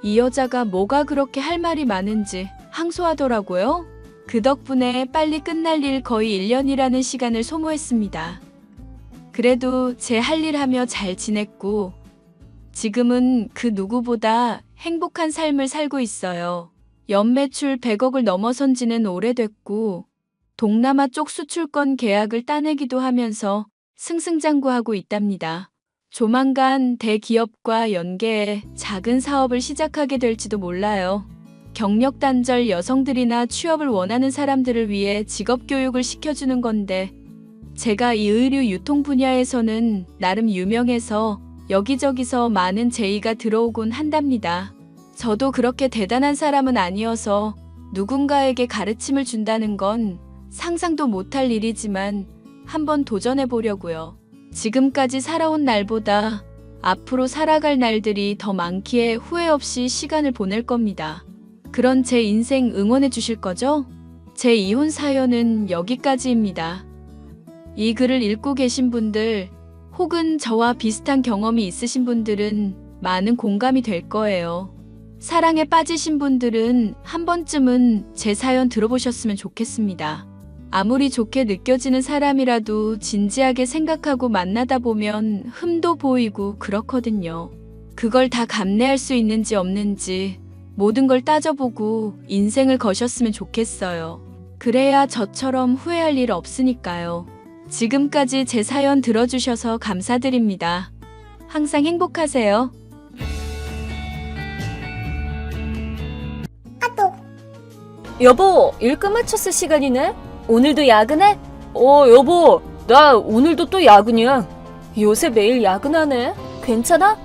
이 여자가 뭐가 그렇게 할 말이 많은지 항소하더라고요. 그 덕분에 빨리 끝날 일 거의 1년이라는 시간을 소모했습니다. 그래도 제 할 일 하며 잘 지냈고 지금은 그 누구보다 행복한 삶을 살고 있어요. 연매출 100억을 넘어선 지는 오래됐고 동남아 쪽 수출권 계약을 따내기도 하면서 승승장구하고 있답니다. 조만간 대기업과 연계해 작은 사업을 시작하게 될지도 몰라요. 경력 단절 여성들이나 취업을 원하는 사람들을 위해 직업 교육을 시켜주는 건데 제가 이 의류 유통 분야에서는 나름 유명해서 여기저기서 많은 제의가 들어오곤 한답니다. 저도 그렇게 대단한 사람은 아니어서 누군가에게 가르침을 준다는 건 상상도 못할 일이지만 한번 도전해 보려고요. 지금까지 살아온 날보다 앞으로 살아갈 날들이 더 많기에 후회 없이 시간을 보낼 겁니다. 그런 제 인생 응원해 주실 거죠? 제 이혼 사연은 여기까지입니다. 이 글을 읽고 계신 분들 혹은 저와 비슷한 경험이 있으신 분들은 많은 공감이 될 거예요. 사랑에 빠지신 분들은 한 번쯤은 제 사연 들어보셨으면 좋겠습니다. 아무리 좋게 느껴지는 사람이라도 진지하게 생각하고 만나다 보면 흠도 보이고 그렇거든요. 그걸 다 감내할 수 있는지 없는지 모든 걸 따져보고 인생을 거셨으면 좋겠어요. 그래야 저처럼 후회할 일 없으니까요. 지금까지 제 사연 들어주셔서 감사드립니다. 항상 행복하세요. 여보, 일 끝마쳤을 시간이네? 오늘도 야근해? 여보, 나 오늘도 또 야근이야. 요새 매일 야근하네. 괜찮아?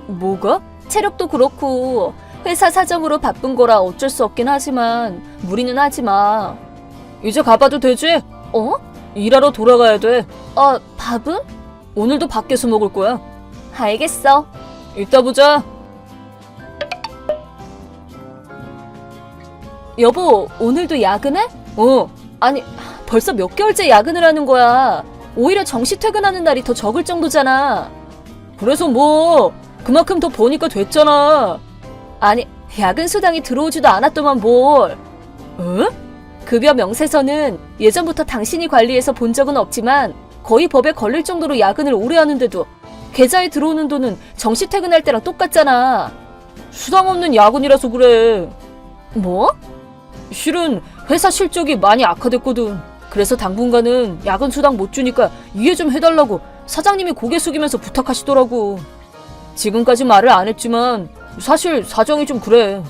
뭐가? 체력도 그렇고 회사 사정으로 바쁜 거라 어쩔 수 없긴 하지만 무리는 하지 마. 이제 가봐도 되지? 일하러 돌아가야 돼. 아, 밥은? 오늘도 밖에서 먹을 거야. 알겠어. 이따 보자. 여보, 오늘도 야근해? 아니, 벌써 몇 개월째 야근을 하는 거야. 오히려 정시 퇴근하는 날이 더 적을 정도잖아. 그래서 뭐 그만큼 더 버니까 됐잖아. 아니, 야근 수당이 들어오지도 않았더만 뭘. 응? 급여 명세서는 예전부터 당신이 관리해서 본 적은 없지만 거의 법에 걸릴 정도로 야근을 오래 하는데도 계좌에 들어오는 돈은 정시 퇴근할 때랑 똑같잖아. 수당 없는 야근이라서 그래. 뭐? 실은 회사 실적이 많이 악화됐거든. 그래서 당분간은 야근 수당 못 주니까 이해 좀 해달라고 사장님이 고개 숙이면서 부탁하시더라고. 지금까지 말을 안 했지만 사실 사정이 좀 그래.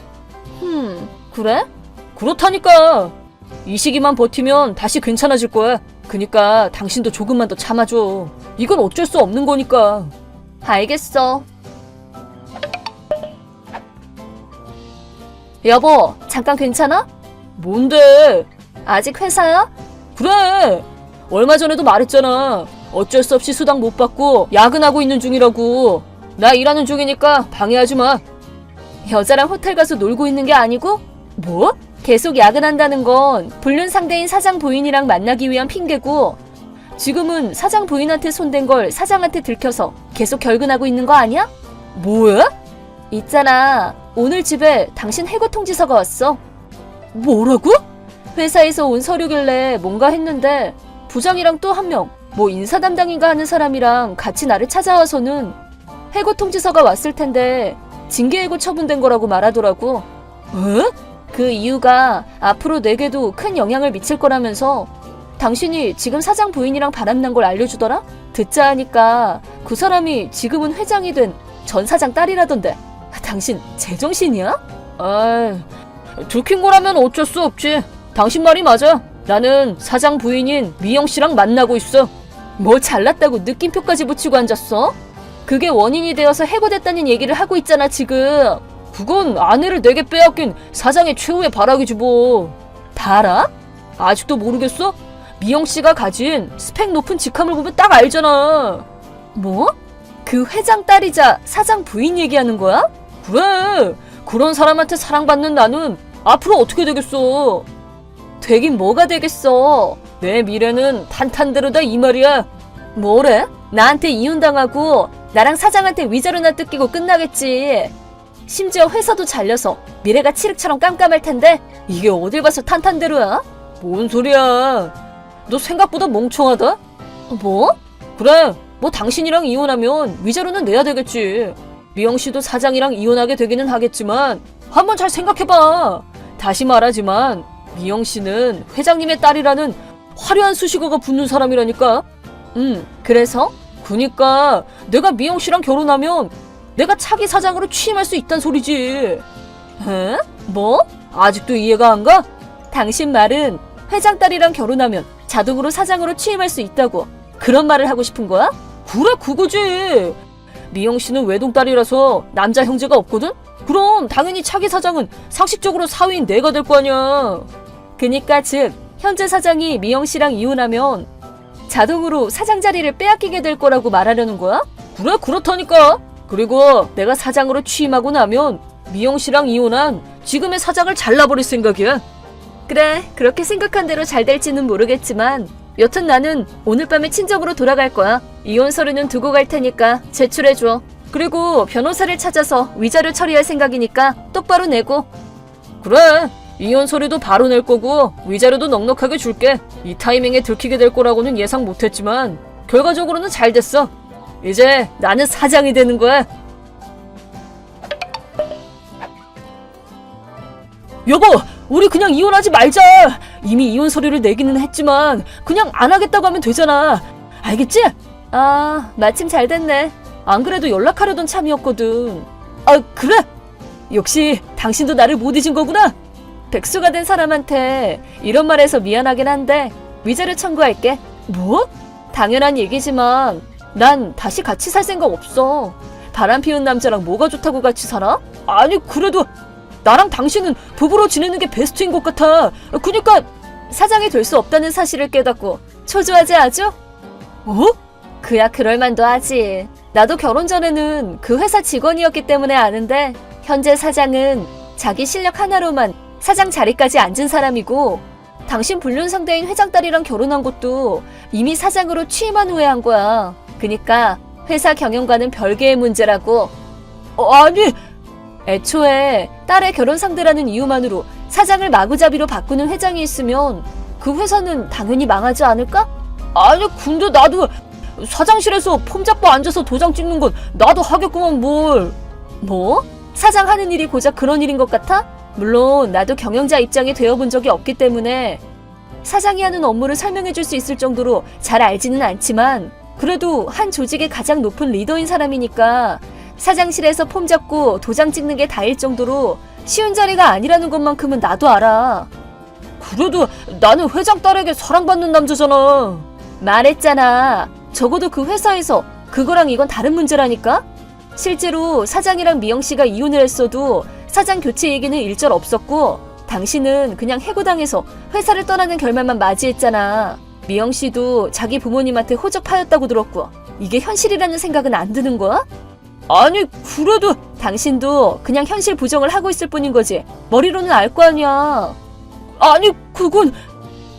그래? 그렇다니까. 이 시기만 버티면 다시 괜찮아질 거야. 그니까 당신도 조금만 더 참아줘. 이건 어쩔 수 없는 거니까. 알겠어. 여보, 잠깐 괜찮아? 뭔데? 아직 회사야? 그래. 얼마 전에도 말했잖아. 어쩔 수 없이 수당 못 받고 야근하고 있는 중이라고. 나 일하는 중이니까 방해하지 마. 여자랑 호텔 가서 놀고 있는 게 아니고? 뭐? 계속 야근한다는 건 불륜 상대인 사장 부인이랑 만나기 위한 핑계고, 지금은 사장 부인한테 손댄 걸 사장한테 들켜서 계속 결근하고 있는 거 아니야? 뭐야? 있잖아. 오늘 집에 당신 해고 통지서가 왔어. 뭐라고? 회사에서 온 서류길래 뭔가 했는데 부장이랑 또 한 명, 뭐 인사 담당인가 하는 사람이랑 같이 나를 찾아와서는 해고 통지서가 왔을 텐데 징계해고 처분된 거라고 말하더라고. 에? 그 이유가 앞으로 내게도 큰 영향을 미칠 거라면서 당신이 지금 사장 부인이랑 바람난 걸 알려주더라? 듣자 하니까 그 사람이 지금은 회장이 된 전 사장 딸이라던데. 당신 제정신이야? 아, 들킨 거라면 어쩔 수 없지. 당신 말이 맞아. 나는 사장 부인인 미영 씨랑 만나고 있어. 뭐 잘났다고 느낌표까지 붙이고 앉았어? 그게 원인이 되어서 해고됐다는 얘기를 하고 있잖아 지금. 그건 아내를 내게 빼앗긴 사장의 최후의 발악이지 뭐. 발악? 아직도 모르겠어? 미영 씨가 가진 스펙 높은 직함을 보면 딱 알잖아. 뭐? 그 회장 딸이자 사장 부인 얘기하는 거야? 그래. 그런 사람한테 사랑받는 나는 앞으로 어떻게 되겠어? 되긴 뭐가 되겠어. 내 미래는 탄탄대로다 이 말이야. 뭐래? 나한테 이혼당하고 나랑 사장한테 위자료나 뜯기고 끝나겠지. 심지어 회사도 잘려서 미래가 칠흑처럼 깜깜할 텐데 이게 어딜 봐서 탄탄대로야? 뭔 소리야. 너 생각보다 멍청하다? 뭐? 그래, 뭐 당신이랑 이혼하면 위자료는 내야 되겠지. 미영 씨도 사장이랑 이혼하게 되기는 하겠지만 한번 잘 생각해봐. 다시 말하지만 미영 씨는 회장님의 딸이라는 화려한 수식어가 붙는 사람이라니까. 그래서? 그니까 내가 미영 씨랑 결혼하면 내가 차기 사장으로 취임할 수 있단 소리지. 에? 뭐? 아직도 이해가 안 가? 당신 말은 회장 딸이랑 결혼하면 자동으로 사장으로 취임할 수 있다고 그런 말을 하고 싶은 거야? 그래, 그거지. 미영 씨는 외동딸이라서 남자 형제가 없거든? 그럼 당연히 차기 사장은 상식적으로 사위인 내가 될 거 아니야. 그니까 즉 현재 사장이 미영 씨랑 이혼하면 자동으로 사장 자리를 빼앗기게 될 거라고 말하려는 거야? 그래, 그렇다니까. 그리고 내가 사장으로 취임하고 나면 미영 씨랑 이혼한 지금의 사장을 잘라버릴 생각이야. 그래, 그렇게 생각한 대로 잘 될지는 모르겠지만 여튼 나는 오늘 밤에 친정으로 돌아갈 거야. 이혼 서류는 두고 갈 테니까 제출해줘. 그리고 변호사를 찾아서 위자료 처리할 생각이니까 똑바로 내고. 그래, 이혼 서류도 바로 낼 거고 위자료도 넉넉하게 줄게. 이 타이밍에 들키게 될 거라고는 예상 못했지만 결과적으로는 잘 됐어. 이제 나는 사장이 되는 거야. 여보, 우리 그냥 이혼하지 말자. 이미 이혼 서류를 내기는 했지만 그냥 안 하겠다고 하면 되잖아. 알겠지? 아, 마침 잘 됐네. 안 그래도 연락하려던 참이었거든. 아, 그래? 역시 당신도 나를 못 잊은 거구나. 백수가 된 사람한테 이런 말해서 미안하긴 한데 위자료 청구할게. 뭐? 당연한 얘기지만 난 다시 같이 살 생각 없어. 바람 피운 남자랑 뭐가 좋다고 같이 살아? 아니, 그래도 나랑 당신은 부부로 지내는 게 베스트인 것 같아. 그니까 사장이 될 수 없다는 사실을 깨닫고 초조하지 아주? 어? 그야 그럴만도 하지. 나도 결혼 전에는 그 회사 직원이었기 때문에 아는데 현재 사장은 자기 실력 하나로만 사장 자리까지 앉은 사람이고 당신 불륜 상대인 회장 딸이랑 결혼한 것도 이미 사장으로 취임한 후에 한 거야. 그니까 회사 경영과는 별개의 문제라고. 아니, 애초에 딸의 결혼 상대라는 이유만으로 사장을 마구잡이로 바꾸는 회장이 있으면 그 회사는 당연히 망하지 않을까? 아니, 근데 나도 사장실에서 폼 잡고 앉아서 도장 찍는 건 나도 하겠구만 뭘. 뭐? 사장 하는 일이 고작 그런 일인 것 같아? 물론 나도 경영자 입장이 되어본 적이 없기 때문에 사장이 하는 업무를 설명해줄 수 있을 정도로 잘 알지는 않지만 그래도 한 조직의 가장 높은 리더인 사람이니까 사장실에서 폼 잡고 도장 찍는 게 다일 정도로 쉬운 자리가 아니라는 것만큼은 나도 알아. 그래도 나는 회장 딸에게 사랑받는 남자잖아. 말했잖아. 적어도 그 회사에서 그거랑 이건 다른 문제라니까? 실제로 사장이랑 미영씨가 이혼을 했어도 사장 교체 얘기는 일절 없었고 당신은 그냥 해고당해서 회사를 떠나는 결말만 맞이했잖아. 미영씨도 자기 부모님한테 호적파였다고 들었고 이게 현실이라는 생각은 안 드는 거야? 아니 그래도 당신도 그냥 현실 부정을 하고 있을 뿐인 거지 머리로는 알 거 아니야. 아니 그건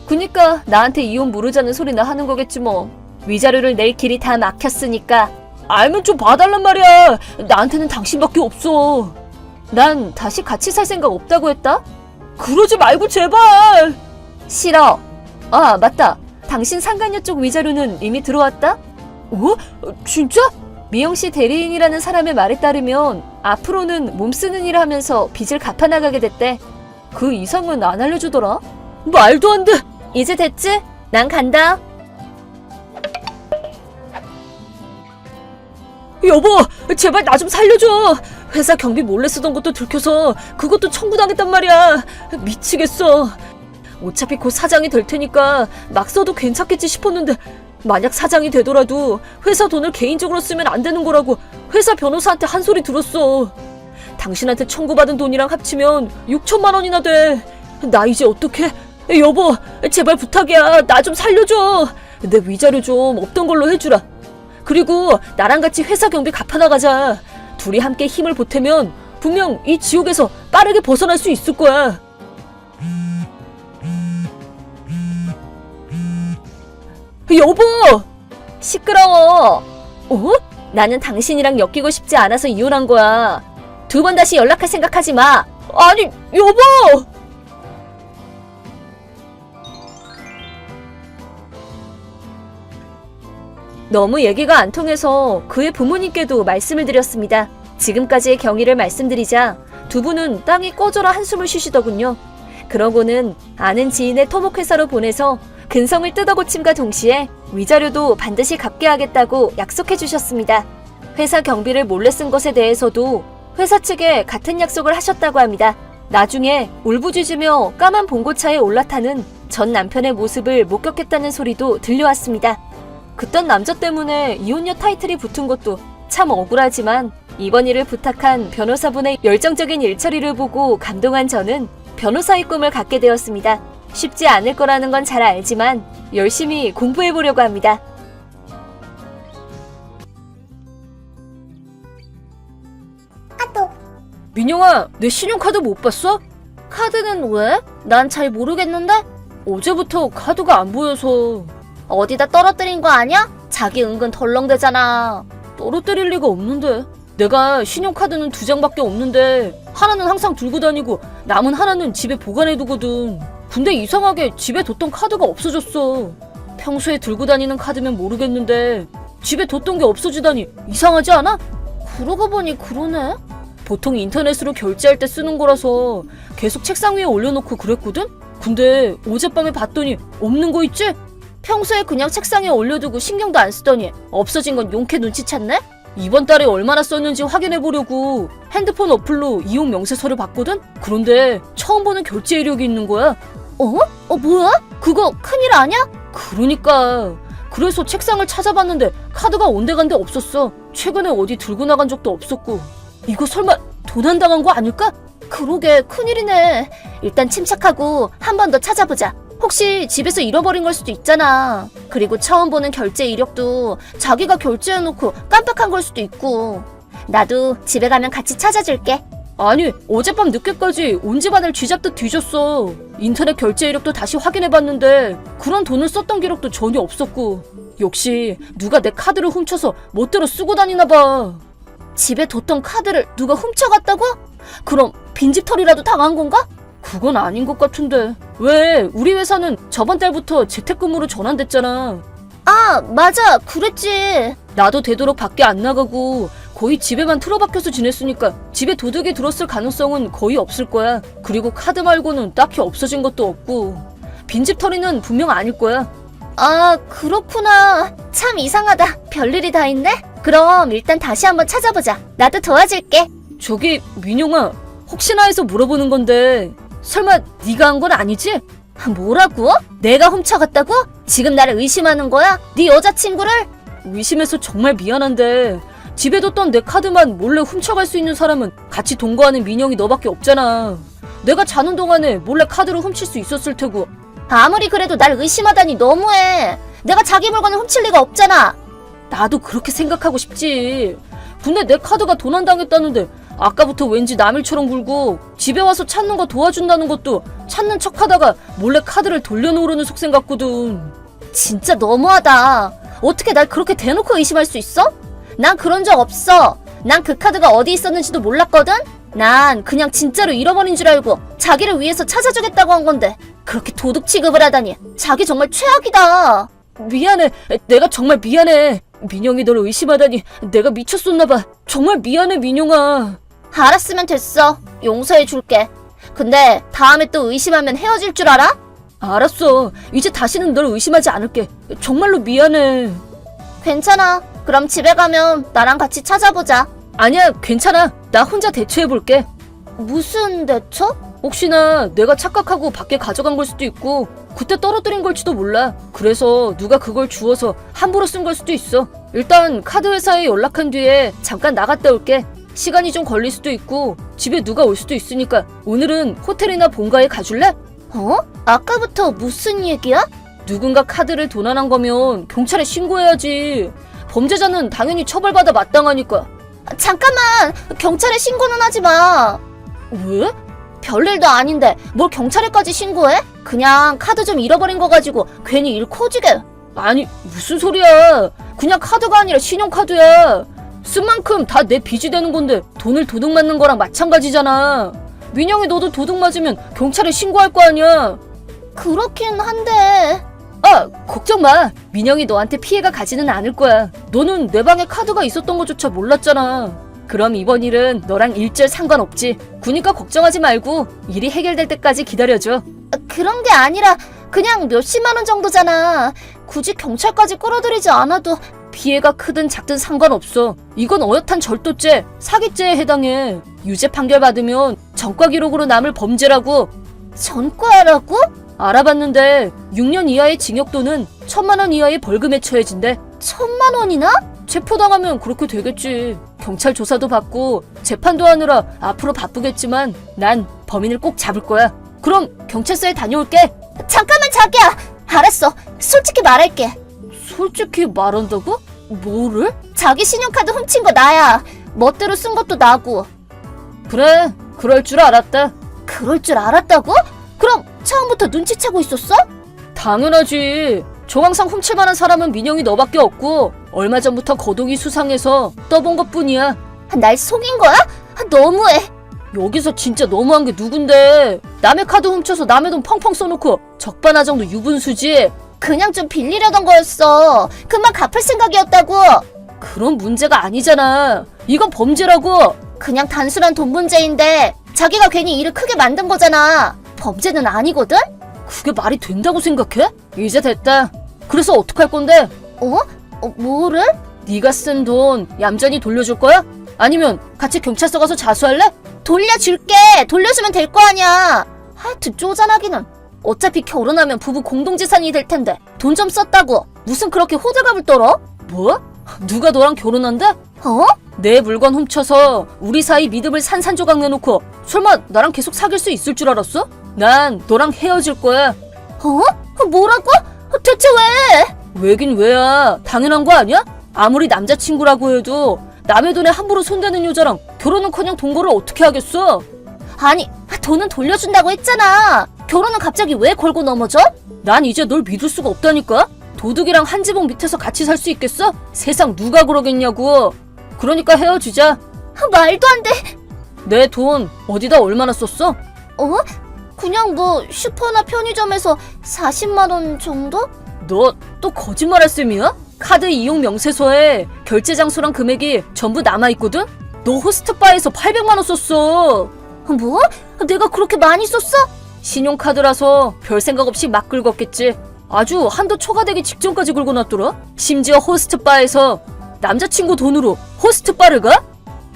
그니까 나한테 이혼 모르자는 소리나 하는 거겠지 뭐. 위자료를 낼 길이 다 막혔으니까 알면 좀 봐달란 말이야. 나한테는 당신밖에 없어. 난 다시 같이 살 생각 없다고 했다? 그러지 말고 제발. 싫어. 아 맞다. 당신 상간녀 쪽 위자료는 이미 들어왔다? 어? 진짜? 미영씨 대리인이라는 사람의 말에 따르면 앞으로는 몸 쓰는 일을 하면서 빚을 갚아나가게 됐대. 그 이상은 안 알려주더라. 말도 안 돼. 이제 됐지? 난 간다. 여보, 제발 나 좀 살려줘. 회사 경비 몰래 쓰던 것도 들켜서 그것도 청구당했단 말이야. 미치겠어. 어차피 곧 사장이 될 테니까 막 써도 괜찮겠지 싶었는데 만약 사장이 되더라도 회사 돈을 개인적으로 쓰면 안 되는 거라고 회사 변호사한테 한 소리 들었어. 당신한테 청구받은 돈이랑 합치면 6천만 원이나 돼. 나 이제 어떡해? 여보, 제발 부탁이야. 나 좀 살려줘. 내 위자료 좀 없던 걸로 해주라. 그리고 나랑 같이 회사 경비 갚아나가자. 둘이 함께 힘을 보태면 분명 이 지옥에서 빠르게 벗어날 수 있을 거야. 여보! 시끄러워. 어? 나는 당신이랑 엮이고 싶지 않아서 이혼한 거야. 2번 다시 연락할 생각하지 마. 아니, 여보! 너무 얘기가 안 통해서 그의 부모님께도 말씀을 드렸습니다. 지금까지의 경위를 말씀드리자 두 분은 땅이 꺼져라 한숨을 쉬시더군요. 그러고는 아는 지인의 토목회사로 보내서 근성을 뜯어고침과 동시에 위자료도 반드시 갚게 하겠다고 약속해 주셨습니다. 회사 경비를 몰래 쓴 것에 대해서도 회사 측에 같은 약속을 하셨다고 합니다. 나중에 울부짖으며 까만 봉고차에 올라타는 전 남편의 모습을 목격했다는 소리도 들려왔습니다. 그딴 남자 때문에 이혼녀 타이틀이 붙은 것도 참 억울하지만 이번 일을 부탁한 변호사분의 열정적인 일처리를 보고 감동한 저는 변호사의 꿈을 갖게 되었습니다. 쉽지 않을 거라는 건 잘 알지만 열심히 공부해보려고 합니다. 민영아, 내 신용카드 못 봤어? 카드는 왜? 난 잘 모르겠는데? 어제부터 카드가 안 보여서. 어디다 떨어뜨린 거 아니야? 자기 은근 덜렁대잖아. 떨어뜨릴 리가 없는데. 내가 신용카드는 2장밖에 없는데 하나는 항상 들고 다니고 남은 하나는 집에 보관해두거든. 근데 이상하게 집에 뒀던 카드가 없어졌어. 평소에 들고 다니는 카드면 모르겠는데 집에 뒀던 게 없어지다니 이상하지 않아? 그러고 보니 그러네. 보통 인터넷으로 결제할 때 쓰는 거라서 계속 책상 위에 올려놓고 그랬거든? 근데 어젯밤에 봤더니 없는 거 있지? 평소에 그냥 책상에 올려두고 신경도 안 쓰더니 없어진 건 용케 눈치챘네? 이번 달에 얼마나 썼는지 확인해보려고 핸드폰 어플로 이용 명세서를 봤거든? 그런데 처음 보는 결제 이력이 있는 거야. 뭐야? 그거 큰일 아니야? 그러니까. 그래서 책상을 찾아봤는데 카드가 온데간데 없었어. 최근에 어디 들고 나간 적도 없었고. 이거 설마 도난당한 거 아닐까? 그러게 큰일이네. 일단 침착하고 한 번 더 찾아보자. 혹시 집에서 잃어버린 걸 수도 있잖아. 그리고 처음 보는 결제 이력도 자기가 결제해놓고 깜빡한 걸 수도 있고. 나도 집에 가면 같이 찾아줄게. 아니, 어젯밤 늦게까지 온 집안을 쥐잡듯 뒤졌어. 인터넷 결제 이력도 다시 확인해봤는데 그런 돈을 썼던 기록도 전혀 없었고. 역시 누가 내 카드를 훔쳐서 멋대로 쓰고 다니나 봐. 집에 뒀던 카드를 누가 훔쳐갔다고? 그럼 빈집털이라도 당한 건가? 그건 아닌 것 같은데. 왜 우리 회사는 저번 달부터 재택근무로 전환됐잖아. 아, 맞아. 그랬지. 나도 되도록 밖에 안 나가고 거의 집에만 틀어박혀서 지냈으니까 집에 도둑이 들었을 가능성은 거의 없을 거야. 그리고 카드 말고는 딱히 없어진 것도 없고. 빈집털이는 분명 아닐 거야. 아, 그렇구나. 참 이상하다. 별일이 다 있네? 그럼 일단 다시 한번 찾아보자. 나도 도와줄게. 저기, 민용아. 혹시나 해서 물어보는 건데 설마 네가 한 건 아니지? 뭐라고? 내가 훔쳐갔다고? 지금 나를 의심하는 거야? 네 여자친구를? 의심해서 정말 미안한데 집에 뒀던 내 카드만 몰래 훔쳐갈 수 있는 사람은 같이 동거하는 민영이 너밖에 없잖아. 내가 자는 동안에 몰래 카드를 훔칠 수 있었을 테고. 아무리 그래도 날 의심하다니 너무해. 내가 자기 물건을 훔칠 리가 없잖아. 나도 그렇게 생각하고 싶지. 근데 내 카드가 도난당했다는데 아까부터 왠지 남일처럼 굴고 집에 와서 찾는 거 도와준다는 것도 찾는 척하다가 몰래 카드를 돌려놓으려는 속셈 같거든. 진짜 너무하다. 어떻게 날 그렇게 대놓고 의심할 수 있어? 난 그런 적 없어. 난 그 카드가 어디 있었는지도 몰랐거든? 난 그냥 진짜로 잃어버린 줄 알고 자기를 위해서 찾아주겠다고 한 건데 그렇게 도둑 취급을 하다니. 자기 정말 최악이다. 미안해. 내가 정말 미안해. 민영이 널 의심하다니 내가 미쳤었나봐. 정말 미안해, 민영아. 알았으면 됐어. 용서해줄게. 근데 다음에 또 의심하면 헤어질 줄 알아? 알았어. 이제 다시는 널 의심하지 않을게. 정말로 미안해. 괜찮아. 그럼 집에 가면 나랑 같이 찾아보자. 아니야, 괜찮아. 나 혼자 대처해볼게. 무슨 대처? 혹시나 내가 착각하고 밖에 가져간 걸 수도 있고 그때 떨어뜨린 걸지도 몰라. 그래서 누가 그걸 주워서 함부로 쓴 걸 수도 있어. 일단 카드 회사에 연락한 뒤에 잠깐 나갔다 올게. 시간이 좀 걸릴 수도 있고 집에 누가 올 수도 있으니까 오늘은 호텔이나 본가에 가줄래? 어? 아까부터 무슨 얘기야? 누군가 카드를 도난한 거면 경찰에 신고해야지. 범죄자는 당연히 처벌받아 마땅하니까. 잠깐만! 경찰에 신고는 하지 마. 왜? 별일도 아닌데 뭘 경찰에까지 신고해? 그냥 카드 좀 잃어버린 거 가지고 괜히 일 커지게. 아니, 무슨 소리야. 그냥 카드가 아니라 신용카드야. 쓴 만큼 다 내 빚이 되는 건데 돈을 도둑 맞는 거랑 마찬가지잖아. 민영이 너도 도둑 맞으면 경찰에 신고할 거 아니야. 그렇긴 한데. 아, 걱정 마. 민영이 너한테 피해가 가지는 않을 거야. 너는 내 방에 카드가 있었던 거조차 몰랐잖아. 그럼 이번 일은 너랑 일절 상관없지. 그니까 걱정하지 말고 일이 해결될 때까지 기다려줘. 그런 게 아니라 그냥 몇십만 원 정도잖아. 굳이 경찰까지 끌어들이지 않아도 피해가 크든 작든 상관없어. 이건 어엿한 절도죄, 사기죄에 해당해. 유죄 판결 받으면 전과 기록으로 남을 범죄라고. 전과라고? 알아봤는데 6년 이하의 징역 또는 1,000만 원 이하의 벌금에 처해진대. 1,000만 원이나? 체포당하면 그렇게 되겠지. 경찰 조사도 받고 재판도 하느라 앞으로 바쁘겠지만 난 범인을 꼭 잡을 거야. 그럼 경찰서에 다녀올게. 잠깐만, 자기야. 알았어. 솔직히 말할게. 솔직히 말한다고? 뭐를? 자기 신용카드 훔친 거 나야. 멋대로 쓴 것도 나고. 그래, 그럴 줄 알았다. 그럴 줄 알았다고? 그럼 처음부터 눈치채고 있었어? 당연하지. 정황상 훔칠 만한 사람은 민영이 너밖에 없고 얼마 전부터 거동이 수상해서 떠본 것뿐이야. 날 속인 거야? 너무해. 여기서 진짜 너무한 게 누군데. 남의 카드 훔쳐서 남의 돈 펑펑 써놓고 적반하장도 유분수지. 그냥 좀 빌리려던 거였어. 금방 갚을 생각이었다고. 그런 문제가 아니잖아. 이건 범죄라고. 그냥 단순한 돈 문제인데 자기가 괜히 일을 크게 만든 거잖아. 범죄는 아니거든? 그게 말이 된다고 생각해? 이제 됐다. 그래서 어떡할 건데? 뭐를? 네가 쓴 돈 얌전히 돌려줄 거야? 아니면 같이 경찰서 가서 자수할래? 돌려줄게. 돌려주면 될 거 아니야. 하여튼 쪼잔하기는. 어차피 결혼하면 부부 공동재산이 될 텐데 돈 좀 썼다고 무슨 그렇게 호들갑을 떨어? 뭐? 누가 너랑 결혼한대? 내 물건 훔쳐서 우리 사이 믿음을 산산조각 내놓고 설마 나랑 계속 사귈 수 있을 줄 알았어? 난 너랑 헤어질 거야. 뭐라고? 대체 왜? 왜긴 왜야. 당연한 거 아니야? 아무리 남자친구라고 해도 남의 돈에 함부로 손대는 여자랑 결혼은커녕 동거를 어떻게 하겠어? 아니, 돈은 돌려준다고 했잖아. 결혼은 갑자기 왜 걸고 넘어져? 난 이제 널 믿을 수가 없다니까? 도둑이랑 한 지붕 밑에서 같이 살 수 있겠어? 세상 누가 그러겠냐고. 그러니까 헤어지자. 말도 안 돼. 내 돈 어디다 얼마나 썼어? 그냥 뭐 슈퍼나 편의점에서 40만 원 정도? 너 또 거짓말할 셈이야? 카드 이용 명세서에 결제 장소랑 금액이 전부 남아있거든? 너 호스트바에서 800만 원 썼어. 뭐? 내가 그렇게 많이 썼어? 신용카드라서 별 생각 없이 막 긁었겠지. 아주 한도 초과되기 직전까지 긁어놨더라. 심지어 호스트바에서 남자친구 돈으로 호스트바를 가?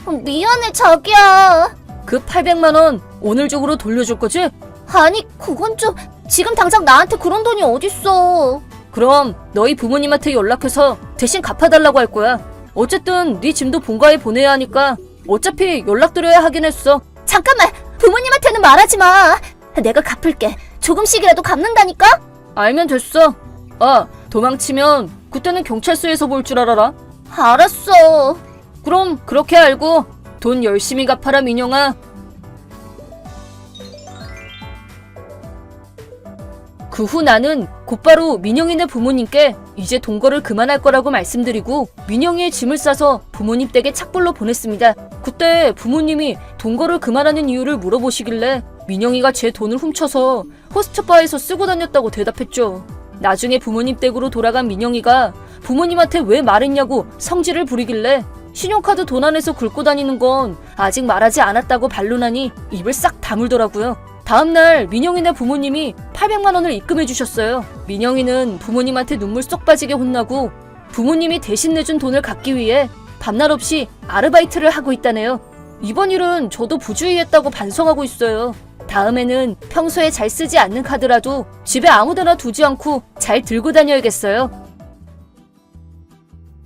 미안해 자기야. 그 800만 원 오늘 중으로 돌려줄 거지? 아니 그건 좀 지금 당장 나한테 그런 돈이 어딨어. 그럼 너희 부모님한테 연락해서 대신 갚아달라고 할 거야. 어쨌든 네 짐도 본가에 보내야 하니까 어차피 연락드려야 하긴 했어. 잠깐만, 부모님한테는 말하지 마. 내가 갚을게. 조금씩이라도 갚는다니까? 알면 됐어. 아, 도망치면 그때는 경찰서에서 볼 줄 알아라. 알았어. 그럼 그렇게 알고 돈 열심히 갚아라 민영아. 그 후 나는 곧바로 민영이네 부모님께 이제 동거를 그만할 거라고 말씀드리고 민영이의 짐을 싸서 부모님 댁에 착불로 보냈습니다. 그때 부모님이 동거를 그만하는 이유를 물어보시길래 민영이가 제 돈을 훔쳐서 호스트바에서 쓰고 다녔다고 대답했죠. 나중에 부모님 댁으로 돌아간 민영이가 부모님한테 왜 말했냐고 성질을 부리길래 신용카드 돈 안에서 긁고 다니는 건 아직 말하지 않았다고 반론하니 입을 싹 다물더라고요. 다음날 민영이네 부모님이 800만 원을 입금해 주셨어요. 민영이는 부모님한테 눈물 쏙 빠지게 혼나고 부모님이 대신 내준 돈을 갚기 위해 밤낮 없이 아르바이트를 하고 있다네요. 이번 일은 저도 부주의했다고 반성하고 있어요. 다음에는 평소에 잘 쓰지 않는 카드라도 집에 아무데나 두지 않고 잘 들고 다녀야겠어요.